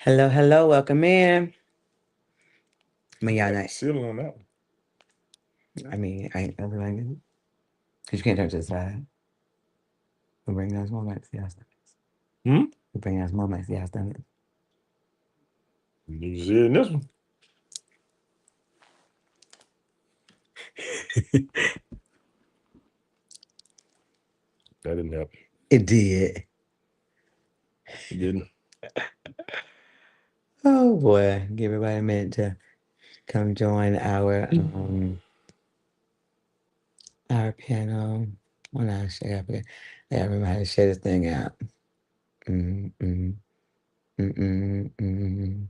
Hello, hello, welcome in. I mean, y'all Got the not. ceiling on that one. I ain't never like it. Cause you can't turn to the side. We bring those moments, yes. Hmm? We bring those moments, yes, done You see it in this one. it. That didn't help. It did. It didn't. Oh boy, give everybody a minute to come join our panel. Well, I share. I remember how to share this thing out. Mm mm mm mm mm.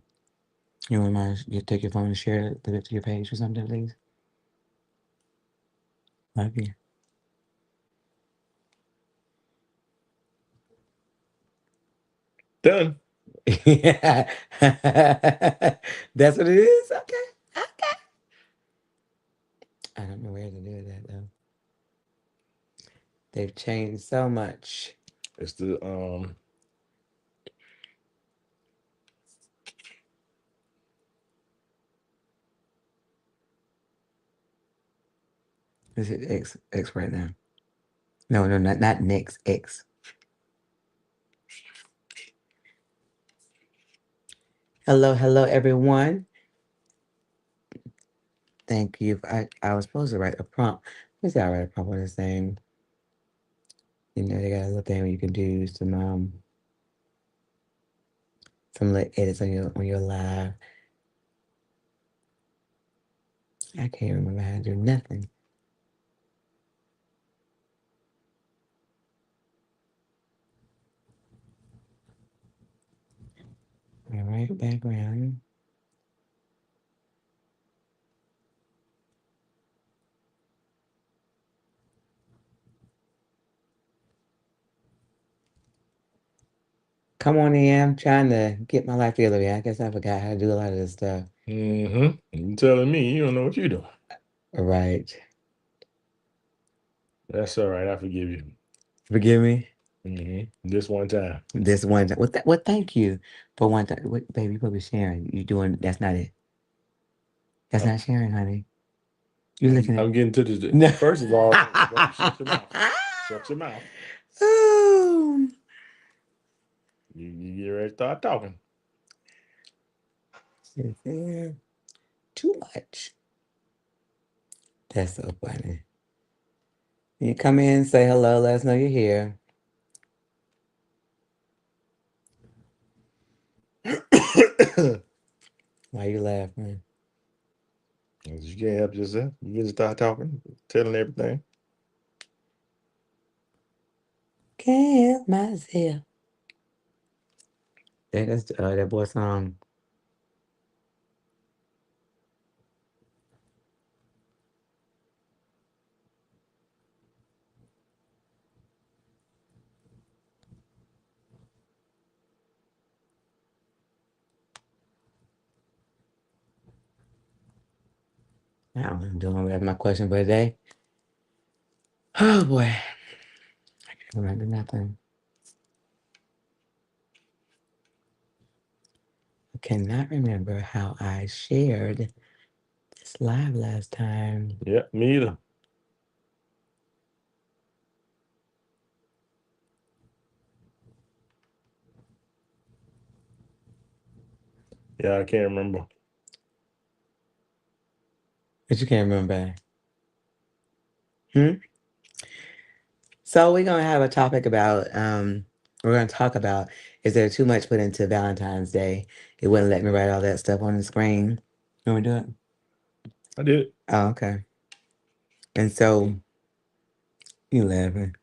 You want you take your phone and share it to your page or something, please? Love you. Done. Yeah. That's what it is? Okay. Okay. I don't know where to do that though. They've changed so much. It's the This is X right now. No, no, not next X. Hello, hello everyone. Thank you. I was supposed to write a prompt. Let's see, I write a prompt on this thing. You know, they got a little thing where you can do some little edits on your live. I can't remember how to do nothing. All right, background. Come on in. I'm trying to get my life together. I guess I forgot how to do a lot of this stuff. You telling me you don't know what you're doing. All right. That's all right. I forgive you. Forgive me. This one time. This one time. Well, thank you for one time. What, baby, you probably sharing. You doing, that's not it. That's I'm, not sharing, honey. You looking at. I'm getting to this. No. First of all, shut your mouth. Shut your mouth. Oh. You get ready to start talking. Is there too much? That's so funny. You come in, say hello, let us know you're here. Why you laughing? You can't help yourself. You just start talking, telling everything. Can't help myself. That's that boy song. I don't know what I'm doing. That's my question for today. Oh boy. I can't remember nothing. I cannot remember how I shared this live last time. Yeah, me either. Yeah, I can't remember. But you can't remember. Hmm? So we're gonna have a topic about we're gonna talk about, is there too much put into Valentine's Day? It wouldn't let me write all that stuff on the screen. You want me to do it? I did. Oh, okay. And so you laughing.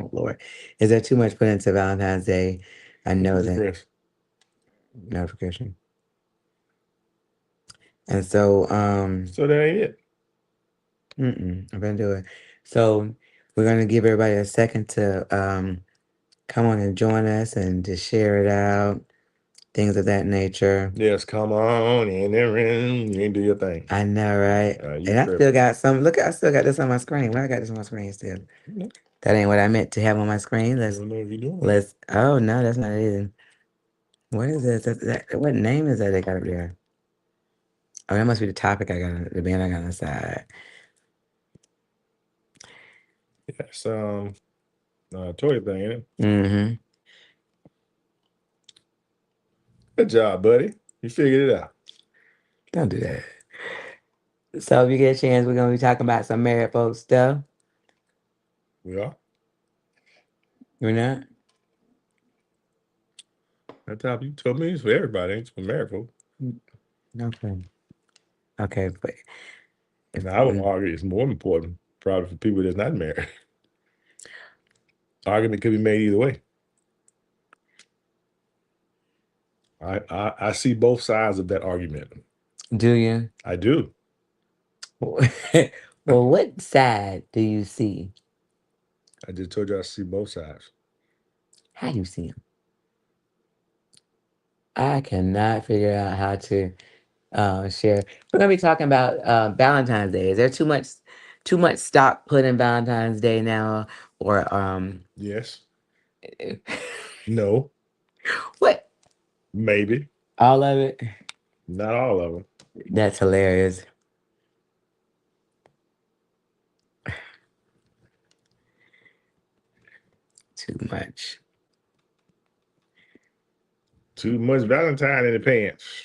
Oh Lord. Is there too much put into Valentine's Day? I know that Refresh. notification. And so So that ain't it. I'm gonna do it. So we're gonna give everybody a second to come on and join us and to share it out, things of that nature. Yes, come on in the room and do your thing. I know, right? You And I still tripping. got some. Look, I still got this on my screen. Why I got this on my screen still? Yeah, That ain't what I meant to have on my screen. I don't know if you're doing it. Let's. Oh no, that's not it. What is this? What name is that they got up there? Oh, that must be the topic I got, the band I got on the side. Yes, toy thing, ain't it? Mm-hmm. Good job, buddy. You figured it out. Don't do that. So if you get a chance, we're gonna be talking about some married folks stuff. We are. We're not? That top you told me it's for everybody, ain't it? For married folks. Mm, okay. Okay, but if Now I would argue it's more important, probably for people that's not married. Argument could be made either way. I see both sides of that argument. do you? I do. Well, what side do you see? I just told you I see both sides. How do you see them? I cannot figure out how to share. We're gonna be talking about Valentine's Day. Is there too much stock put in Valentine's Day now, or Yes. No. what? Maybe. All of it? Not all of them. That's hilarious. Too much. Too much Valentine in the pants.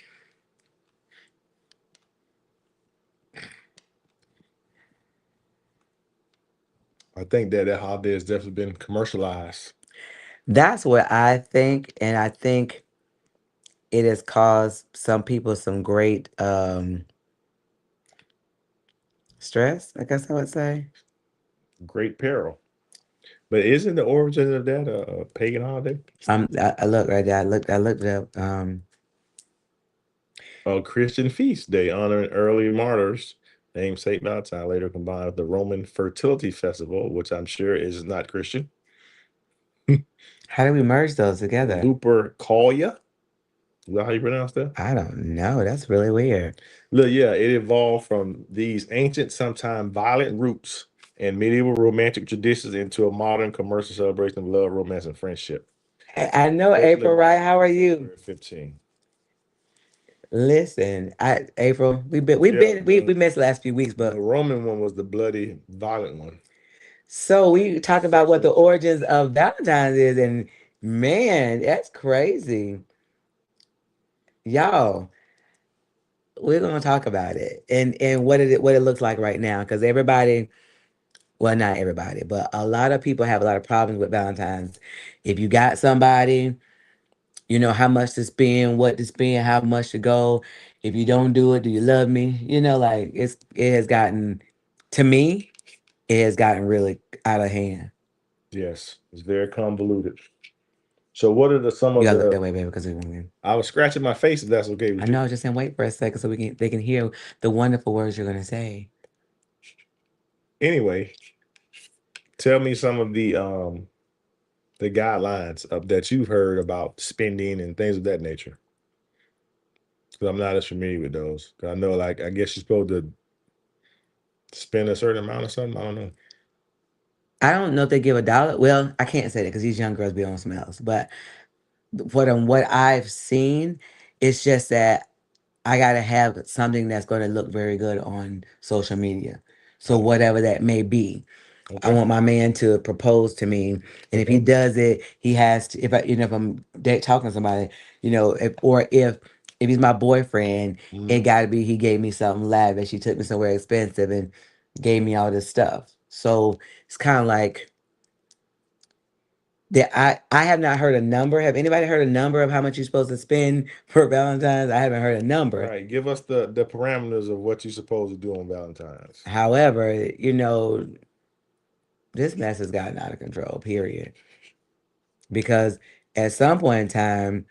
I think that holiday has definitely been commercialized. That's what I think, and I think it has caused some people some great stress. I guess I would say. Great peril. But isn't the origin of that a pagan holiday? I look right there. I looked it up. A Christian feast day honoring early martyrs named Saint Valentine, later combined with the Roman fertility festival, which I'm sure is not Christian. How do we merge those together? Lupercalia. Is that how you pronounce that? I don't know. That's really weird. Look, yeah, it evolved from these ancient, sometimes violent roots and medieval romantic traditions into a modern commercial celebration of love, romance, and friendship. I know Officially April, right? marked How are you? February 15. Listen, I April, Yeah, we missed the last few weeks, the but Roman one was the bloody, violent one. so we talked about what the Sexual tension. origins of Valentine's is, and man, that's crazy. Y'all, we're gonna talk about it and what it looks like right now, because everybody, well, not everybody, but a lot of people have a lot of problems with Valentine's. If you got somebody, you know how much to spend, what to spend, how much to go. If you don't do it, do you love me? You know, like it has gotten, to me, it has gotten really out of hand. Yes, it's very convoluted. So, what are some You of gotta look the? that way, baby, because I was scratching my face if that's okay I with you. know. Just saying, wait for a second so they can hear the wonderful words you're gonna say. Anyway, tell me some of the guidelines of, that you've heard about spending and things of that nature. Because I'm not as familiar with those. 'Cause I know, like, I guess you're supposed to spend a certain amount or something. I don't know. I don't know if they give a dollar. Well, I can't say that because these young girls be on some else. But what I've seen, it's just that I gotta have something that's gonna look very good on social media. So Oh, whatever that may be, I okay, want my man to propose to me, and if he okay. does it, he has to. If I, if I'm talking to somebody, if he's my boyfriend, it Mhm. got to be he gave me something lavish. He took me somewhere expensive and gave me all this stuff. So it's kind of like that. I have not heard a number. Have anybody heard a number of how much you're supposed to spend for Valentine's? I haven't heard a number. Right. Give us the parameters of what you're supposed to do on Valentine's. However, this mess has gotten out of control. Period. Because at some point in time,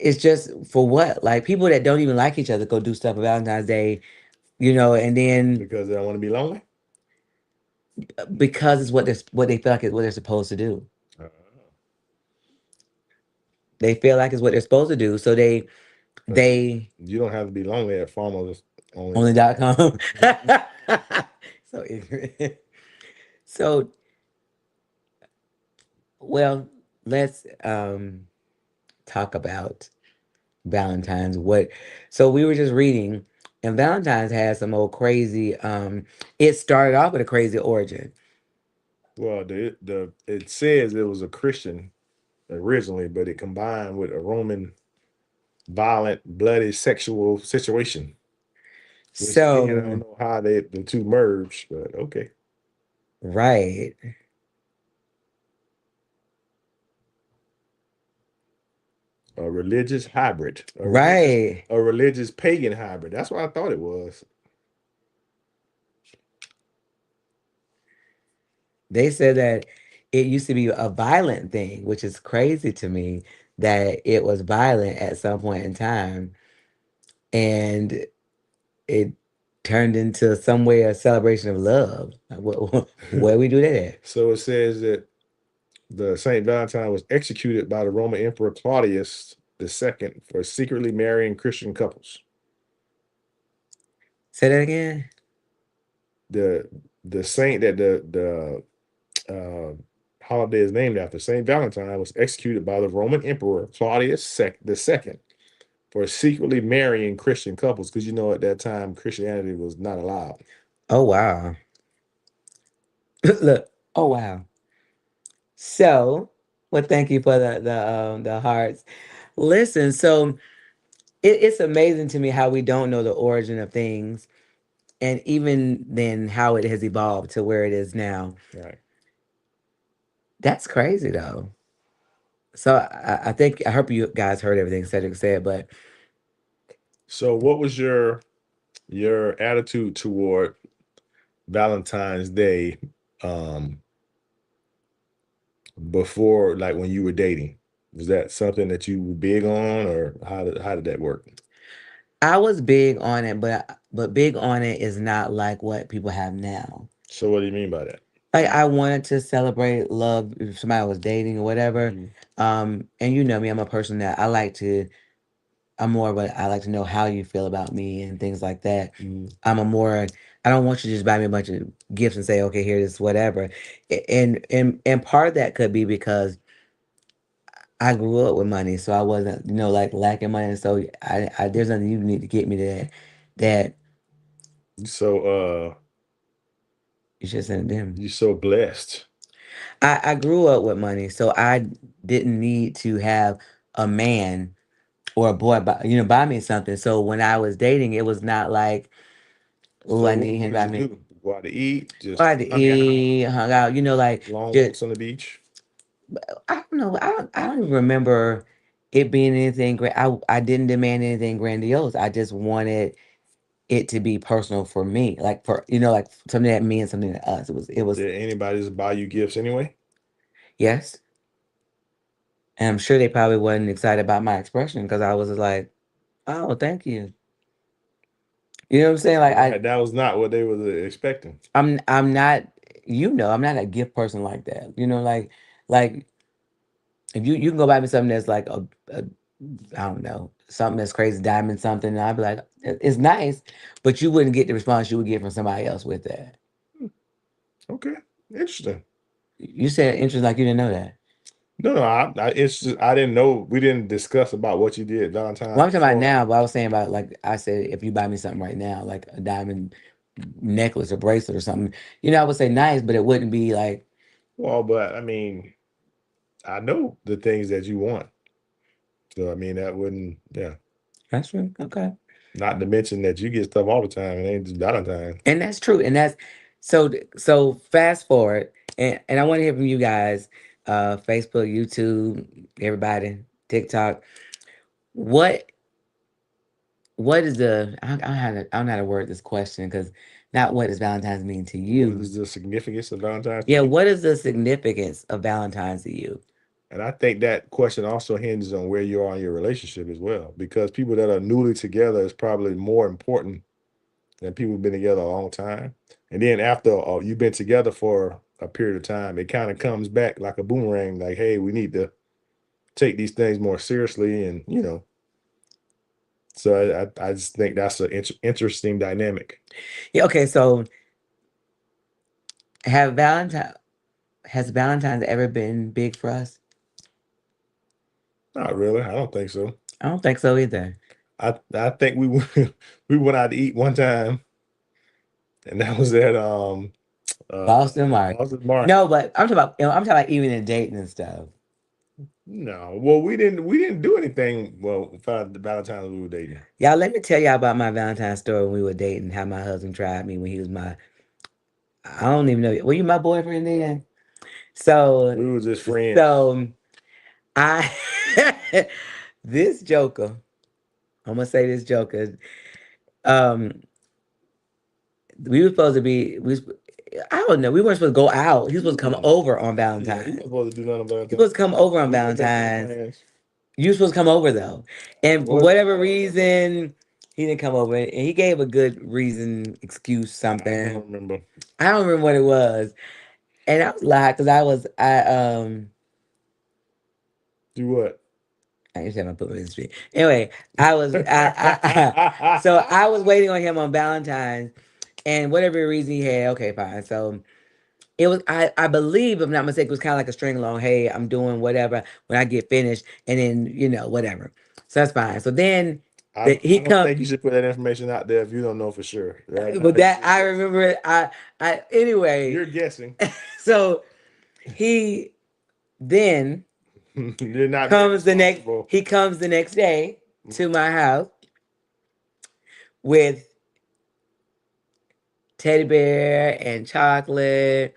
it's just for what? Like people that don't even like each other go do stuff for Valentine's Day, and then Because they don't want to be lonely. because it's what they feel like is what they're supposed to do. Uh, They feel like it's what they're supposed to do. So but they you don't have to be lonely at farmers only. only.com. So ignorant. So Well, let's talk about Valentine's. What? So we were just reading, and Valentine's has some old crazy. It started off with a crazy origin. Well, the it says it was a Christian originally, but it combined with a Roman violent, bloody sexual situation. Which again, I don't So know how the two merged, but okay. right, A religious hybrid, right. a religious pagan hybrid. That's what I thought it was. They said that it used to be a violent thing, which is crazy to me that it was violent at some point in time, and it turned into some way a celebration of love. Like, where we do that at? So it says that the Saint Valentine was executed by the Roman Emperor Claudius II for secretly marrying Christian couples. Say that again. The the saint that holiday is named after, Saint Valentine, was executed by the Roman Emperor Claudius II for secretly marrying Christian couples, because you know at that time Christianity was not allowed. Oh wow. Look. Oh wow. So, well, thank you for the hearts. Listen, so it's amazing to me how we don't know the origin of things, and even then how it has evolved to where it is now. Right. That's crazy though. So I think I hope you guys heard everything Cedric said, but So what was your attitude toward Valentine's Day um before, like when you were dating? Was that something that you were big on, or how did that work? I was big on it, but big on it is not like what people have now. So what do you mean by that? Like I wanted to celebrate love if somebody was dating or whatever. Mm, And you know me, I'm a person that I like to. I'm more of a. I like to know how you feel about me and things like that. mm. I'm a more. I don't want you to just buy me a bunch of gifts and say, okay, here this whatever. And part of that could be because I grew up with money, so I wasn't like lacking money. So I there's nothing you need to get me that So you should send it to him. you're so blessed. I grew up with money, so I didn't need to have a man or a boy buy me something. So when I was dating, it was not like, oh, So I need him what to did buy you me. do? Go out to eat? Or I Just had to hung out? eat, hung out, like Long just walks on the beach? I don't know. I don't even remember it being anything great. I didn't demand anything grandiose. I just wanted it to be personal for me, like for like something that me and something to us. It was Did anybody just buy you gifts anyway? yes, and I'm sure they probably wasn't excited about my expression because I was just like, oh, thank you. You know what I'm saying? Like Right. That was not what they were expecting. I'm not. I'm not a gift person like that. Like if you can go buy me something that's like a I don't know, something that's crazy, diamond something, and I'd be like, It's nice," but you wouldn't get the response you would get from somebody else with that. Hmm, okay. Interesting. You said interesting, like you didn't know that. No, no, it's just I didn't know. We didn't discuss about what you did Well, Valentine's I'm talking about before. now, but I was saying about like I said, if you buy me something right now, like a diamond necklace or bracelet or something, I would say nice, but it wouldn't be like Well, but I mean, I know the things that you want. So I mean, that wouldn't, yeah. that's true. Okay. Not to mention that you get stuff all the time. It ain't just Valentine's. And that's true. And that's so fast forward and I want to hear from you guys, Facebook, YouTube, everybody, TikTok. What what is I don't know how to word this question because not what does Valentine's mean to What you? is the significance of Valentine's to Yeah, you? what is the significance of Valentine's to you? And I think that question also hinges on where you are in your relationship as well, because people that are newly together is probably more important than people who've been together a long time. And then after you've been together for a period of time, it kind of comes back like a boomerang. Like, hey, we need to take these things more seriously, and so I just think that's an interesting dynamic. Yeah, okay, so have Valentine Has Valentine's ever been big for us? Not really. I don't think so. I don't think so either. I think we we went out to eat one time, and that was at Boston Mark. Boston Market. No, but I'm talking about, I'm talking about even in dating and stuff. No, well, we didn't do anything. Well, for the Valentine's we were dating. Y'all, let me tell y'all about my Valentine's story when we were dating. How my husband tried me when he was my, I don't even know. Were you my boyfriend then? So, We were just friends. so I, this Joker. I'm gonna say this Joker. Um, we were supposed to be. I don't know. We weren't supposed to go out. He was supposed to come over on Yeah, we weren't Valentine's. supposed to do nothing about He was that. supposed to come over on We weren't making no Valentine's. plans. You were supposed to come over though, and for Was whatever reason, he didn't come over. And he gave a good reason, excuse, I don't something. remember. I don't remember what it was, and I was lied because Do what? I used to have my put in the street. Anyway, so I was waiting on him on Valentine's, and whatever reason he had, okay, fine. So it was, I believe, if I'm not mistaken, it was kind of like a string along. Hey, I'm doing whatever when I get finished, and then whatever. So that's fine. So then he I don't come, think you should put that information out there if you don't know for sure. but that I remember it. I anyway. You're guessing. So he then You're not being comes the next. responsible. He comes the next day to my house with teddy bear and chocolate,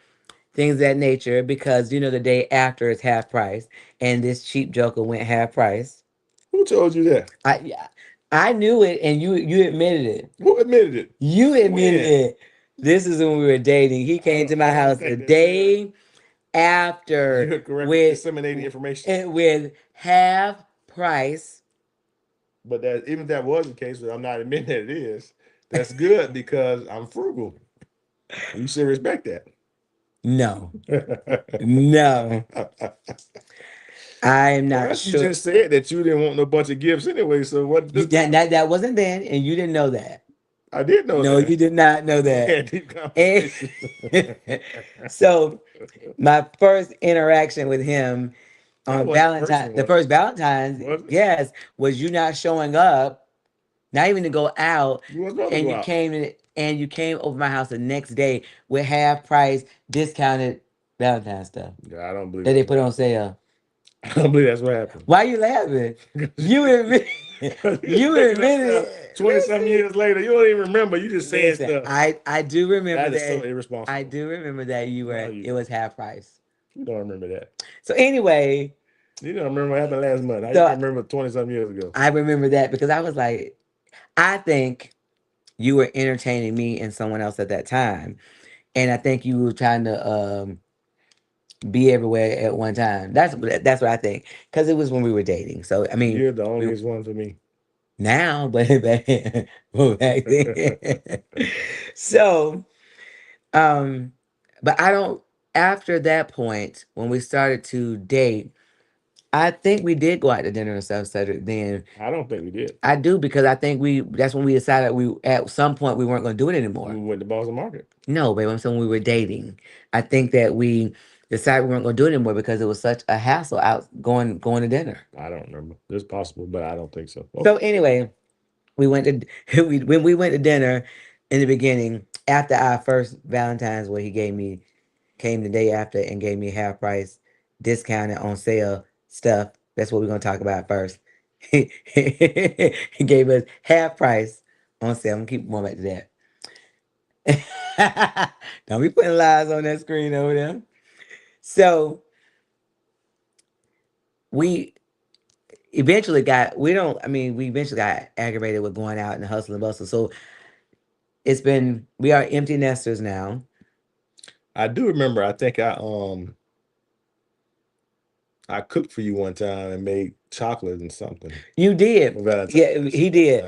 things of that nature, because the day after is half price, and this cheap joker went half price. Who told you that? Yeah, I knew it, and you admitted it. Who admitted it? You admitted When? it. This is when we were dating. He came to my I don't house the think that's good. day after You're correctly with disseminating information. with half price. But that even if that was the case, but I'm not admitting that it is. That's good because I'm frugal. You should respect that. No, no, I'm not Well, you sure. just said that you didn't want no bunch of gifts anyway. So what You, this time? that wasn't then, and you didn't know that. I did know No, that. you did not know We that. had deep And conversations. so my first interaction with him That on wasn't the first Valentine, one, the was it? first Valentine's, Was it? yes, was you not showing up, not even to go out, You wasn't supposed to and go you out. came in, and you came over my house the next day with half price discounted Valentine stuff Yeah, I don't believe that they that's what put on happened. sale. I don't believe that's what happened. Why you laughing? You admit, You're you making up admitted stuff it. 20 some years later. You don't even remember. You just saying Listen, stuff. I do remember That is so that. I irresponsible. do remember that you No, were. you It was don't. half price. You don't remember that. So anyway, You don't remember what happened last month. How you so gonna remember 20 some years ago? I remember that because I was like, I think you were entertaining me and someone else at that time, and I think you were trying to be everywhere at one time. That's what I think, because it was when we were dating. So I mean, You're the we onlyest one for me. now, but back then. So um, but I don't. After that point, when we started to date, I think we did go out to dinner and stuff. Cedric, then I don't think we did. I do, because I think that's when we decided we at some point we weren't going to do it We anymore. went to Boston Market. No, baby, I'm saying when we were dating. I think that we decided we weren't going to do it anymore because it was such a hassle out going to dinner. I don't remember. It's possible, but I don't think so. So Okay. anyway, we went to when we went to dinner in the beginning after our first Valentine's, where he gave me came the day after and gave me half price discounted on sale stuff. That's what we're gonna talk about first. He gave us half price on sale. I'm gonna keep going back to that. Don't be putting lies on that screen over there. So we eventually got we don't I mean we eventually got aggravated with going out and hustle and bustle. So we are empty nesters now. I do remember. I think I cooked for you one time and made chocolate and something You did. for Yeah, Valentine's. he did.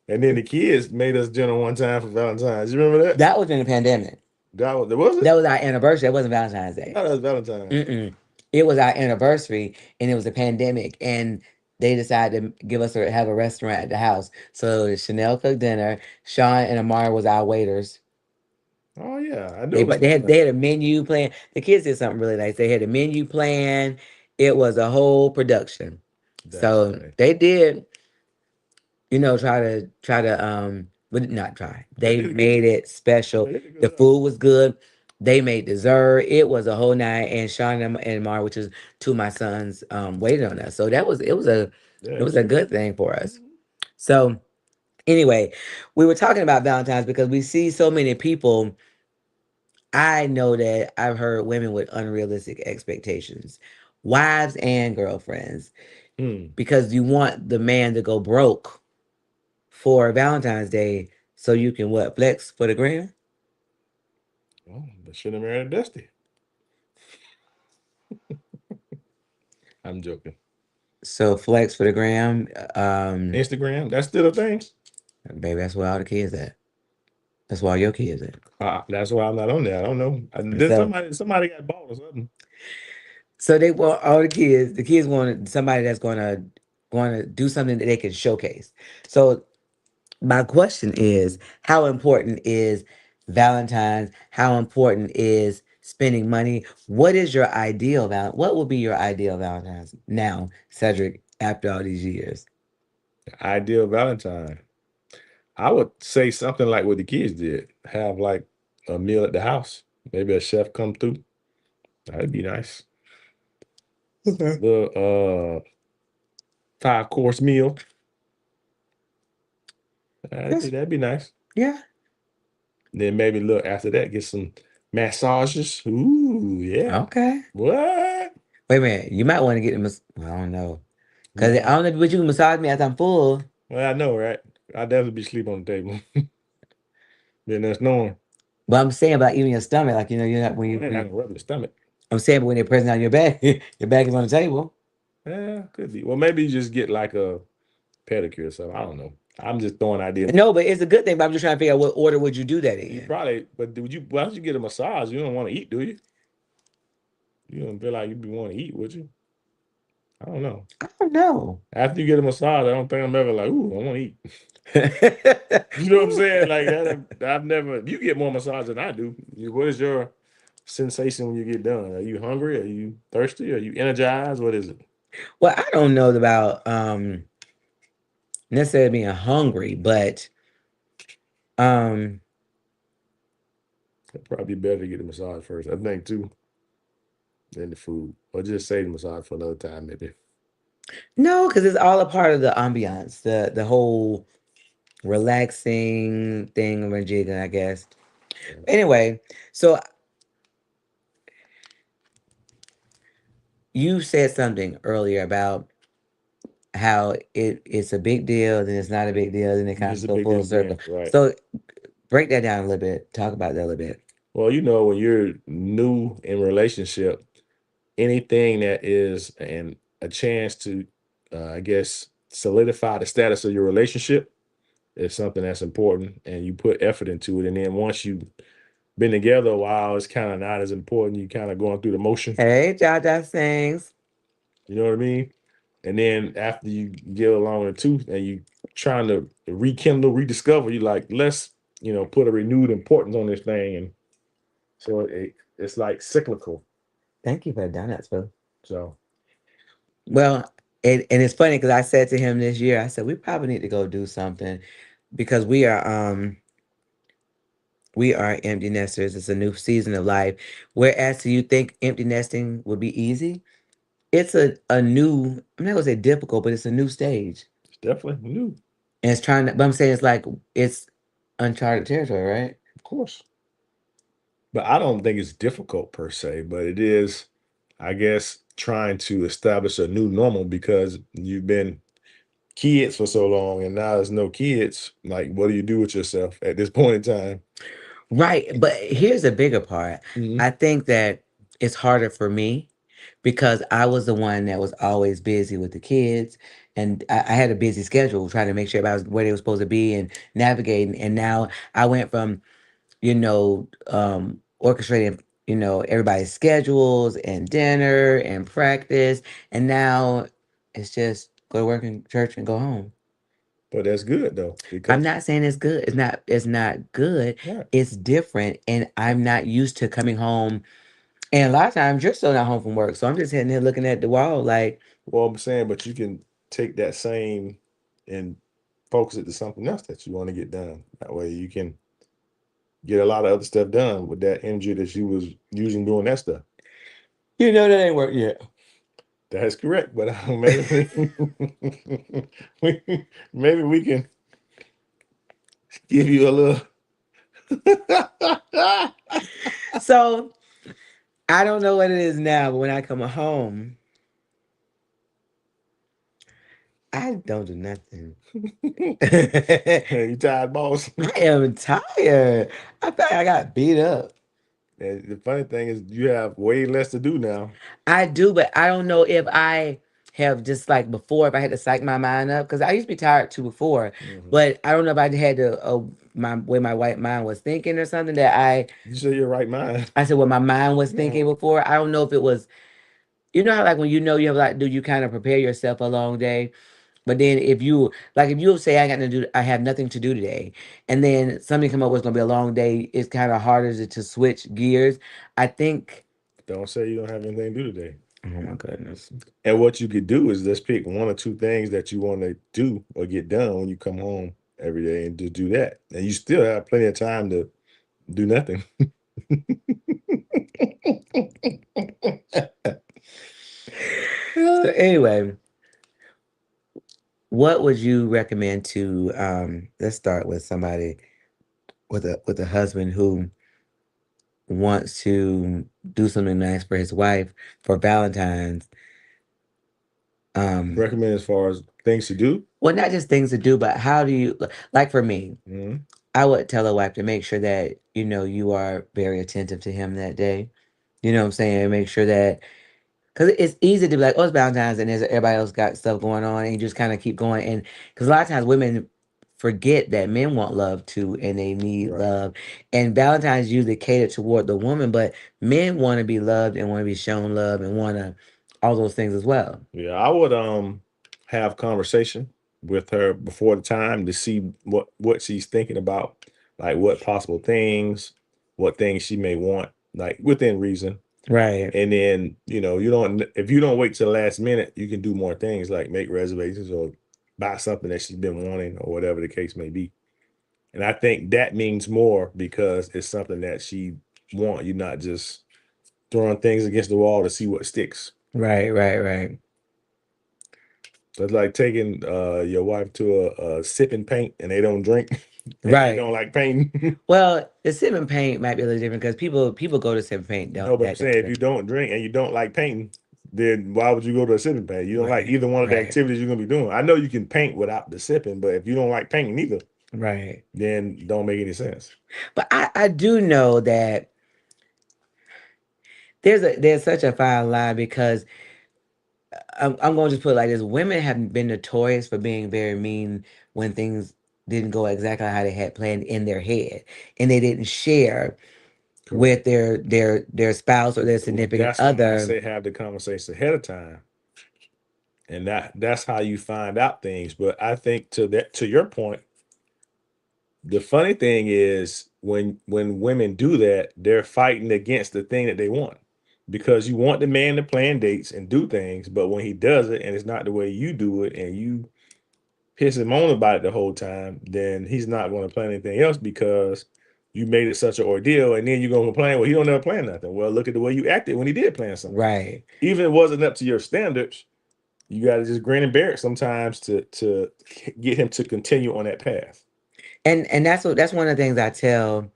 And then the kids made us dinner one time for Valentine's. You remember that? That was in the pandemic. Was it? That was our anniversary. That wasn't Valentine's I Day. thought that was Valentine's. Mm-mm. It was our anniversary, and it was a pandemic, and they decided to give us have a restaurant at the house. So Chanel cooked dinner. Sean and Amara was our waiters. Oh yeah, I knew They it was but they something had like they had that. a menu plan. The kids did something really nice. They had a menu plan. It was a whole production. That's So funny. they did, try to but not try. They They did a good made job. it special. They did a good The job. food was good. They made dessert. It was a whole night. And Sean and Mar, which is two of my sons, waited on us. So Yeah, it was a excellent. good thing for us. Mhm. So anyway, we were talking about Valentine's because we see so many people. I know that I've heard women with unrealistic expectations, wives and girlfriends, Hmm. because you want the man to go broke for Valentine's Day so you can what, flex for the gram? Oh, they should have married Dusty. I'm joking. So flex for the gram, Instagram, that's still a thing. baby, that's where all the kids at. That's where all your kids at. That's why I'm not on there. I don't know. And There's so somebody got bought or something. they want all the kids. The kids want somebody that's gonna do something that they can showcase. So my question is, how important is Valentine's? How important is spending money? What is your ideal What would be your ideal Valentine's now, Cedric, after all these years? Ideal Valentine. I would say something like what the kids did. Have like a meal at the house. Maybe a chef come through. That'd be nice. Okay. The 5 course meal. Yes. That'd be nice. Yeah. Then maybe look after that, get some massages. Ooh, yeah. Okay. What? Wait a minute. You might want to get them. Well, I don't know. Because I No. don't know if you can massage me after I'm full. Well, I know, right? I'd definitely be sleep on the table. Then that's knowing. But I'm saying about even your stomach. Like, you're not, I ain't not gonna rub your stomach. I'm saying, but when they're pressing on your back, your back is on the table. Yeah, could be. Well, maybe you just get like a pedicure or something. I don't know. I'm just throwing ideas. No, but it's a good thing. But I'm just trying to figure out what order would you do that You in? probably, but would you? Once you get a massage, you don't want to eat, do you? You don't feel like you'd be want to eat, would you? I don't know. I don't know. After you get a massage, I don't think I'm ever like, ooh, I want to eat. You know what I'm saying? Like that. I've never. You get more massage than I do. What is your sensation when you get done? Are you hungry? Are you thirsty? Are you energized? What is it? Well, I don't know about necessarily being hungry, but um It'd probably be better to get a massage first. I think too, than the food, or just save the massage for another time, maybe. no, because it's all a part of the ambiance, the whole relaxing thing of a jig, I guess. Yeah. Anyway, so you said something earlier about how it's a big deal, then it's not a big deal, then it kind It's of a go big full deal circle. again, right? So break that down a little bit. Talk about that a little bit. Well, when you're new in relationship, anything that is a chance to, I guess, solidify the status of your relationship is something that's important, and you put effort into it. And then once you've been together a while, it's kind of not as important. You kind of going through the motion. Hey, Jaja sings. You know what I mean? And then after you get along the tooth and you trying to rekindle, rediscover, you like, let's, put a renewed importance on this thing. And so it's like cyclical. Thank you for the donuts, boo. So Well, and it's funny because I said to him this year, I said we probably need to go do something because we are empty nesters. It's a new season of life. Whereas do you think empty nesting would be easy? It's a new, I'm not gonna say difficult, but it's a new stage. it's definitely new, And it's trying to, but I'm saying it's like it's uncharted territory, right? of course. But I don't think it's difficult per se, but it is, I guess, trying to establish a new normal because you've been kids for so long and now there's no kids. Like, what do you do with yourself at this point in time? Right. But here's the bigger part. Mhm. I think that it's harder for me because I was the one that was always busy with the kids, and I had a busy schedule trying to make sure everybody was where they were supposed to be and navigating. And now I went from, orchestrating, everybody's schedules and dinner and practice. And now it's just go to work and church and go home. But that's good though, I'm because not saying it's good. It's not good. right. It's different. And I'm not used to coming home. And a lot of times you're still not home from work. So I'm just sitting there looking at the wall like, Well, I'm saying, but you can take that same and focus it to something else that you want to get done. That way, you can get a lot of other stuff done with that energy that you was using doing that stuff. that ain't work yet. That's correct. But maybe maybe we can give you a little. So I don't know what it is now, but when I come home, I don't do nothing. I You tired, boss? am tired. I think I got beat up. And the funny thing is, you have way less to do now. I do, but I don't know if I have just like before, if I had to psych my mind up, because I used to be tired too before, Hmm. but I don't know if I had to, my way my white mind was thinking or something that You say you're right mind. I said what my mind was thinking Hmm. before. I don't know if it was, how like when you have like, do you kind of prepare yourself a long day? But then if you say I have nothing to do today, and then something come up with it's gonna be a long day, it's kind of harder to switch gears. I think. Don't say you don't have anything to do today. Oh my goodness. And what you could do is just pick one or two things that you want to do or get done when you come home every day and just do that. And you still have plenty of time to do nothing. So anyway, what would you recommend to let's start with somebody with a husband who wants to do something nice for his wife for Valentine's. Um Recommend as far as things to do. well, not just things to do, but how do you, like for me, Hmm. I would tell a wife to make sure that you are very attentive to him that day. You know what I'm saying? Make sure that, because it's easy to be like, oh, it's Valentine's, and there's everybody else got stuff going on, and you just kind of keep going. And because a lot of times women forget that men want love too, and they need Right. love. And Valentine's usually catered toward the woman, but men want to be loved and want to be shown love and want to all those things as well. Yeah, I would have conversation with her before the time to see what she's thinking about, like what possible things, what things she may want, like within reason. Right, And then, you don't if you don't wait till the last minute, you can do more things like make reservations or buy something that she's been wanting or whatever the case may be. And I think that means more because it's something that she want. You're not just throwing things against the wall to see what sticks. right, right, right, That's like taking your wife to a sip and paint and they don't drink and they right. don't like painting. Well, the sip and paint might be a little different because people go to sip and paint No, don't but I'm that saying don't if you don't drink and you don't like painting, then why would you go to a sipping paint? You don't like right, either one of the right, activities you're gonna be doing. I know you can paint without the sipping, but if you don't like painting either, right. then don't make any sense. But I do know that there's such a fine line because I'm going to just put it like this: women have been notorious for being very mean when things didn't go exactly how they had planned in their head, and they didn't share Correct. with their spouse or their significant That's why I other. say have the conversation ahead of time, and that's how you find out things. But I think to your point, the funny thing is when women do that, they're fighting against the thing that they want. Because you want the man to plan dates and do things, but when he does it and it's not the way you do it and you piss him on about it the whole time, then he's not going to plan anything else because you made it such an ordeal and then you're going to complain, well, he don't ever plan nothing. Well, look at the way you acted when he did plan something. Right. Even if it wasn't up to your standards, you got to just grin and bear it sometimes to get him to continue on that path. And that's one of the things I tell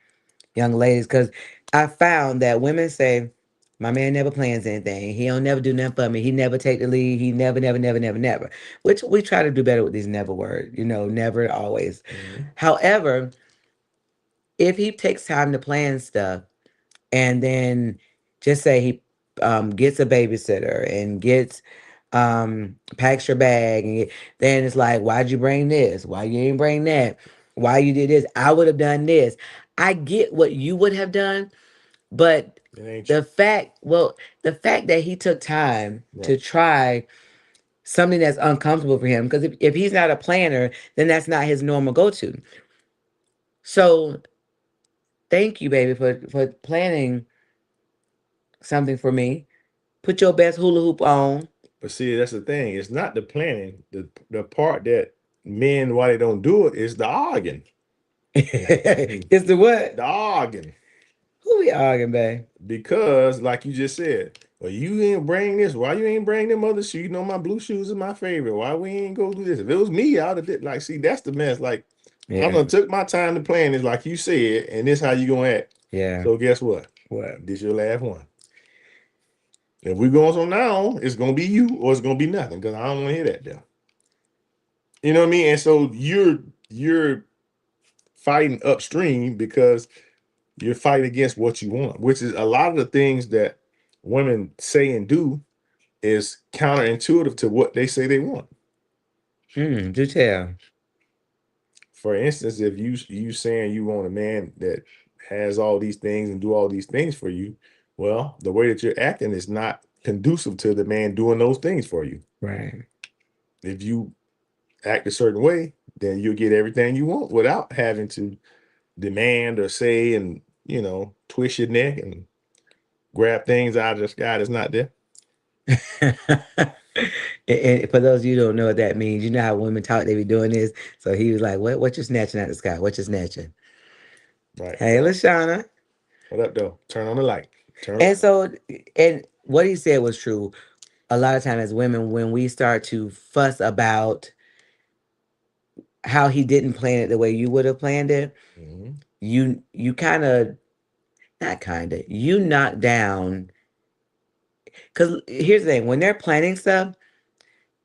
young ladies because I found that women say, "My man never plans anything. He don't never do nothing for me. He never take the lead. He never, never, never, never, never." Which we try to do better with these never words. Never, always. Mhm. However, if he takes time to plan stuff and then just say he gets a babysitter and gets packs your bag and then it's like, why'd you bring this? Why you didn't bring that? Why you did this? I would have done this. I get what you would have done, but It ain't you. the fact, well, the fact that he took time to Right. try something that's uncomfortable for him. Because if he's not a planner, then that's not his normal go to. So thank you, baby, for planning something for me. Put your best hula hoop on. But see, that's the thing. It's not the planning. The part that men, why they don't do it, is the arguing. It's the what? The arguing. Who we arguing, babe? Because, like you just said, well, you ain't bring this. Why you ain't bring them other shoes? You know my blue shoes are my favorite. Why we ain't go do this? If it was me, I'd have did. Like, see, that's the mess. Like, I Yeah, done took my time to plan this, like you said, and this how you gonna act. yeah. So guess what? What? This your last one. If we going from now on, it's gonna be you or it's gonna be nothing. Because I don't want to hear that there. You know what I mean? And so you're fighting upstream because you're fighting against what you want, which is a lot of the things that women say and do is counterintuitive to what they say they want. Do tell. For instance, if you saying you want a man that has all these things and do all these things for you, well, the way that you're acting is not conducive to the man doing those things for you. Right. If you act a certain way, then you'll get everything you want without having to demand or say and twist your neck and grab things out of the sky that's not there. And for those of you who don't know what that means, you know how women talk, they be doing this. So he was like, what you snatching out the sky? What you snatching? Right. Hey, Well, Lashana. what up though? Turn on the light. Turn And around. so, and what he said was true. A lot of times as women, when we start to fuss about how he didn't plan it the way you would have planned it, Mm-hmm. you kind of, not kind of, you knock down. Because here's the thing, when they're planning stuff,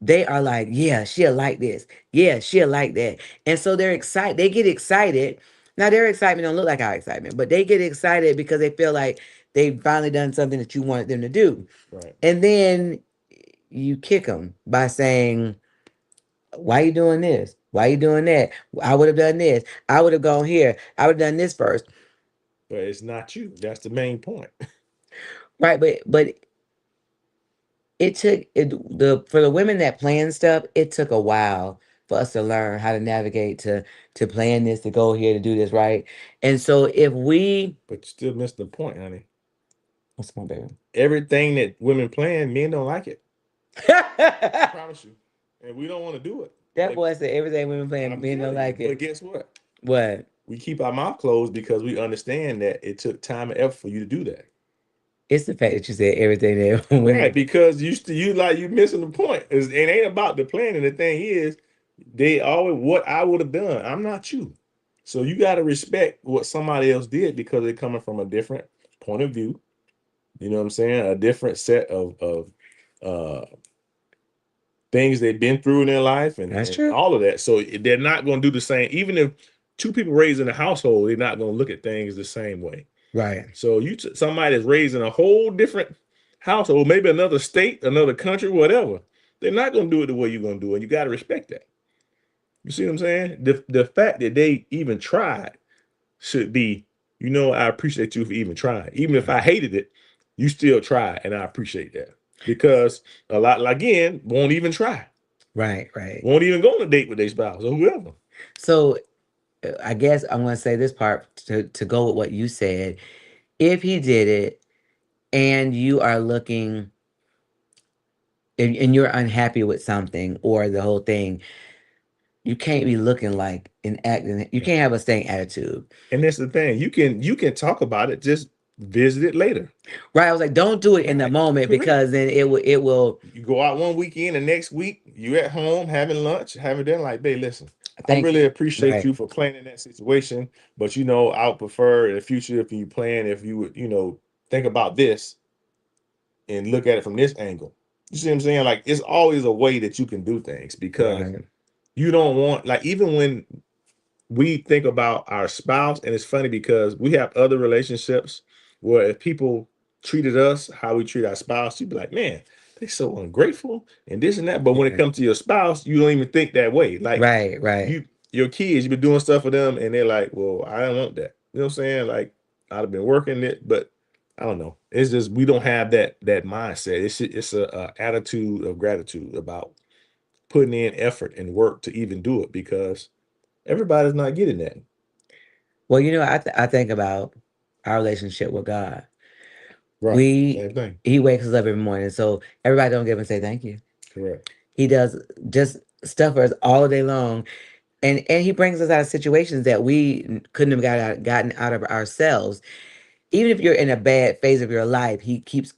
they are like, yeah, she'll like this. Yeah, she'll like that. And so they're excited. They get excited. Now, their excitement don't look like our excitement, but they get excited because they feel like they've finally done something that you wanted them to do. Right. And then you kick them by saying, why you doing this? Why you doing that? I would have done this. I would have gone here. I would have done this first. But it's not you. That's the main point. Right. But it took it the for the women that plan stuff, it took a while for us to learn how to navigate to plan this, to go here, to do this, right? And so if we But you still missed the point, honey. what's my baby? Everything that women plan, men don't like it. I That promise you. And we don't want to do it. But boy said everything women plan, I'm men don't telling you. like But it. guess what? What? We keep our mouth closed because we understand that it took time and effort for you to do that. It's the fact that you said everything that Right, women. because you missing the point. It ain't about the planning. The thing is, they always what I would have done. I'm not you, so you got to respect what somebody else did because they're coming from a different point of view. You know what I'm saying? A different set of uh, things they've been through in their life That's and true. all of that. So they're not going to do the same. Even if two people raised in a household, they're not going to look at things the same way. Right. So somebody that's raised in a whole different household, maybe another state, another country, whatever. They're not going to do it the way you're going to do it. And you got to respect that. You see what I'm saying? The fact that they even tried should be, I appreciate you for even trying. Even if I hated it, you still tried, and I appreciate that because a lot, again, won't even try, Right, right. won't even go on a date with their spouse or whoever. So I guess I'm going to say this part to go with what you said. If he did it and you are looking and you're unhappy with something or the whole thing, you can't be looking like and acting. You can't have a staying attitude, And that's the thing. You can talk about it, just visit it later. right? I was like, don't do it in the Right. moment Correct. because then it will. You go out one weekend, and next week you at home having lunch, having dinner. Like, babe, listen, I Thank really you. appreciate Right, you for planning that situation, but I would prefer in the future if you plan, if you would, think about this and look at it from this angle. You see what I'm saying? Like, it's always a way that you can do things because right, you don't want, like, even when we think about our spouse, and it's funny because we have other relationships where if people treated us how we treat our spouse, you'd be like, man, they're so ungrateful and this and that. But when it yeah, comes to your spouse, you don't even think that way. Like right, right, your kids, you've been doing stuff for them, and they're like, well, I don't want that. You know what I'm saying? Like, I'd have been working it, but I don't know. It's just we don't have that mindset. It's a attitude of gratitude about. putting in effort and work to even do it because everybody's not getting that. Well, I think about our relationship with God. Right. We Same thing. He wakes us up every morning, so everybody don't give and say thank you. Correct. He does just stuff for us all day long, and he brings us out of situations that we couldn't have gotten out of ourselves. Even if you're in a bad phase of your life, he keeps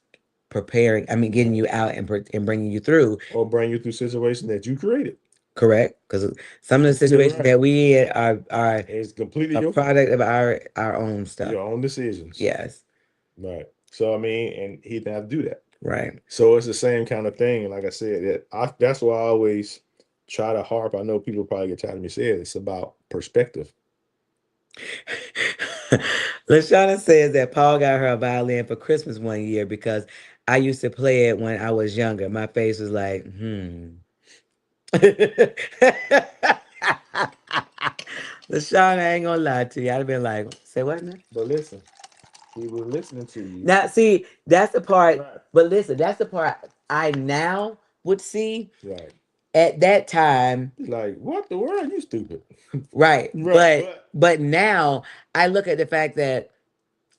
preparing. I mean, getting Right. you out and bringing you through. Or bring you through situations that you created. Correct, because some of the Completely situations right. that we in are It's completely a your fault. product of our own stuff. Your own decisions. Yes, Right. So I mean, and he didn't have to do that. right. So it's the same kind of thing. And like I said, that's why I always try to harp. I know people probably get tired of me saying it. It's about perspective. Lashana says that Paul got her a violin for Christmas one year because I used to play it when I was younger. My face was like, hmm. Lashana, I ain't gonna lie to you. I'd have been like, say what now? But listen, he was listening to you. Now, see, that's the part, Right. but listen, that's the part I now would see Right. at that time. He's like, what the world? You stupid. Right. Right. But But now I look at the fact that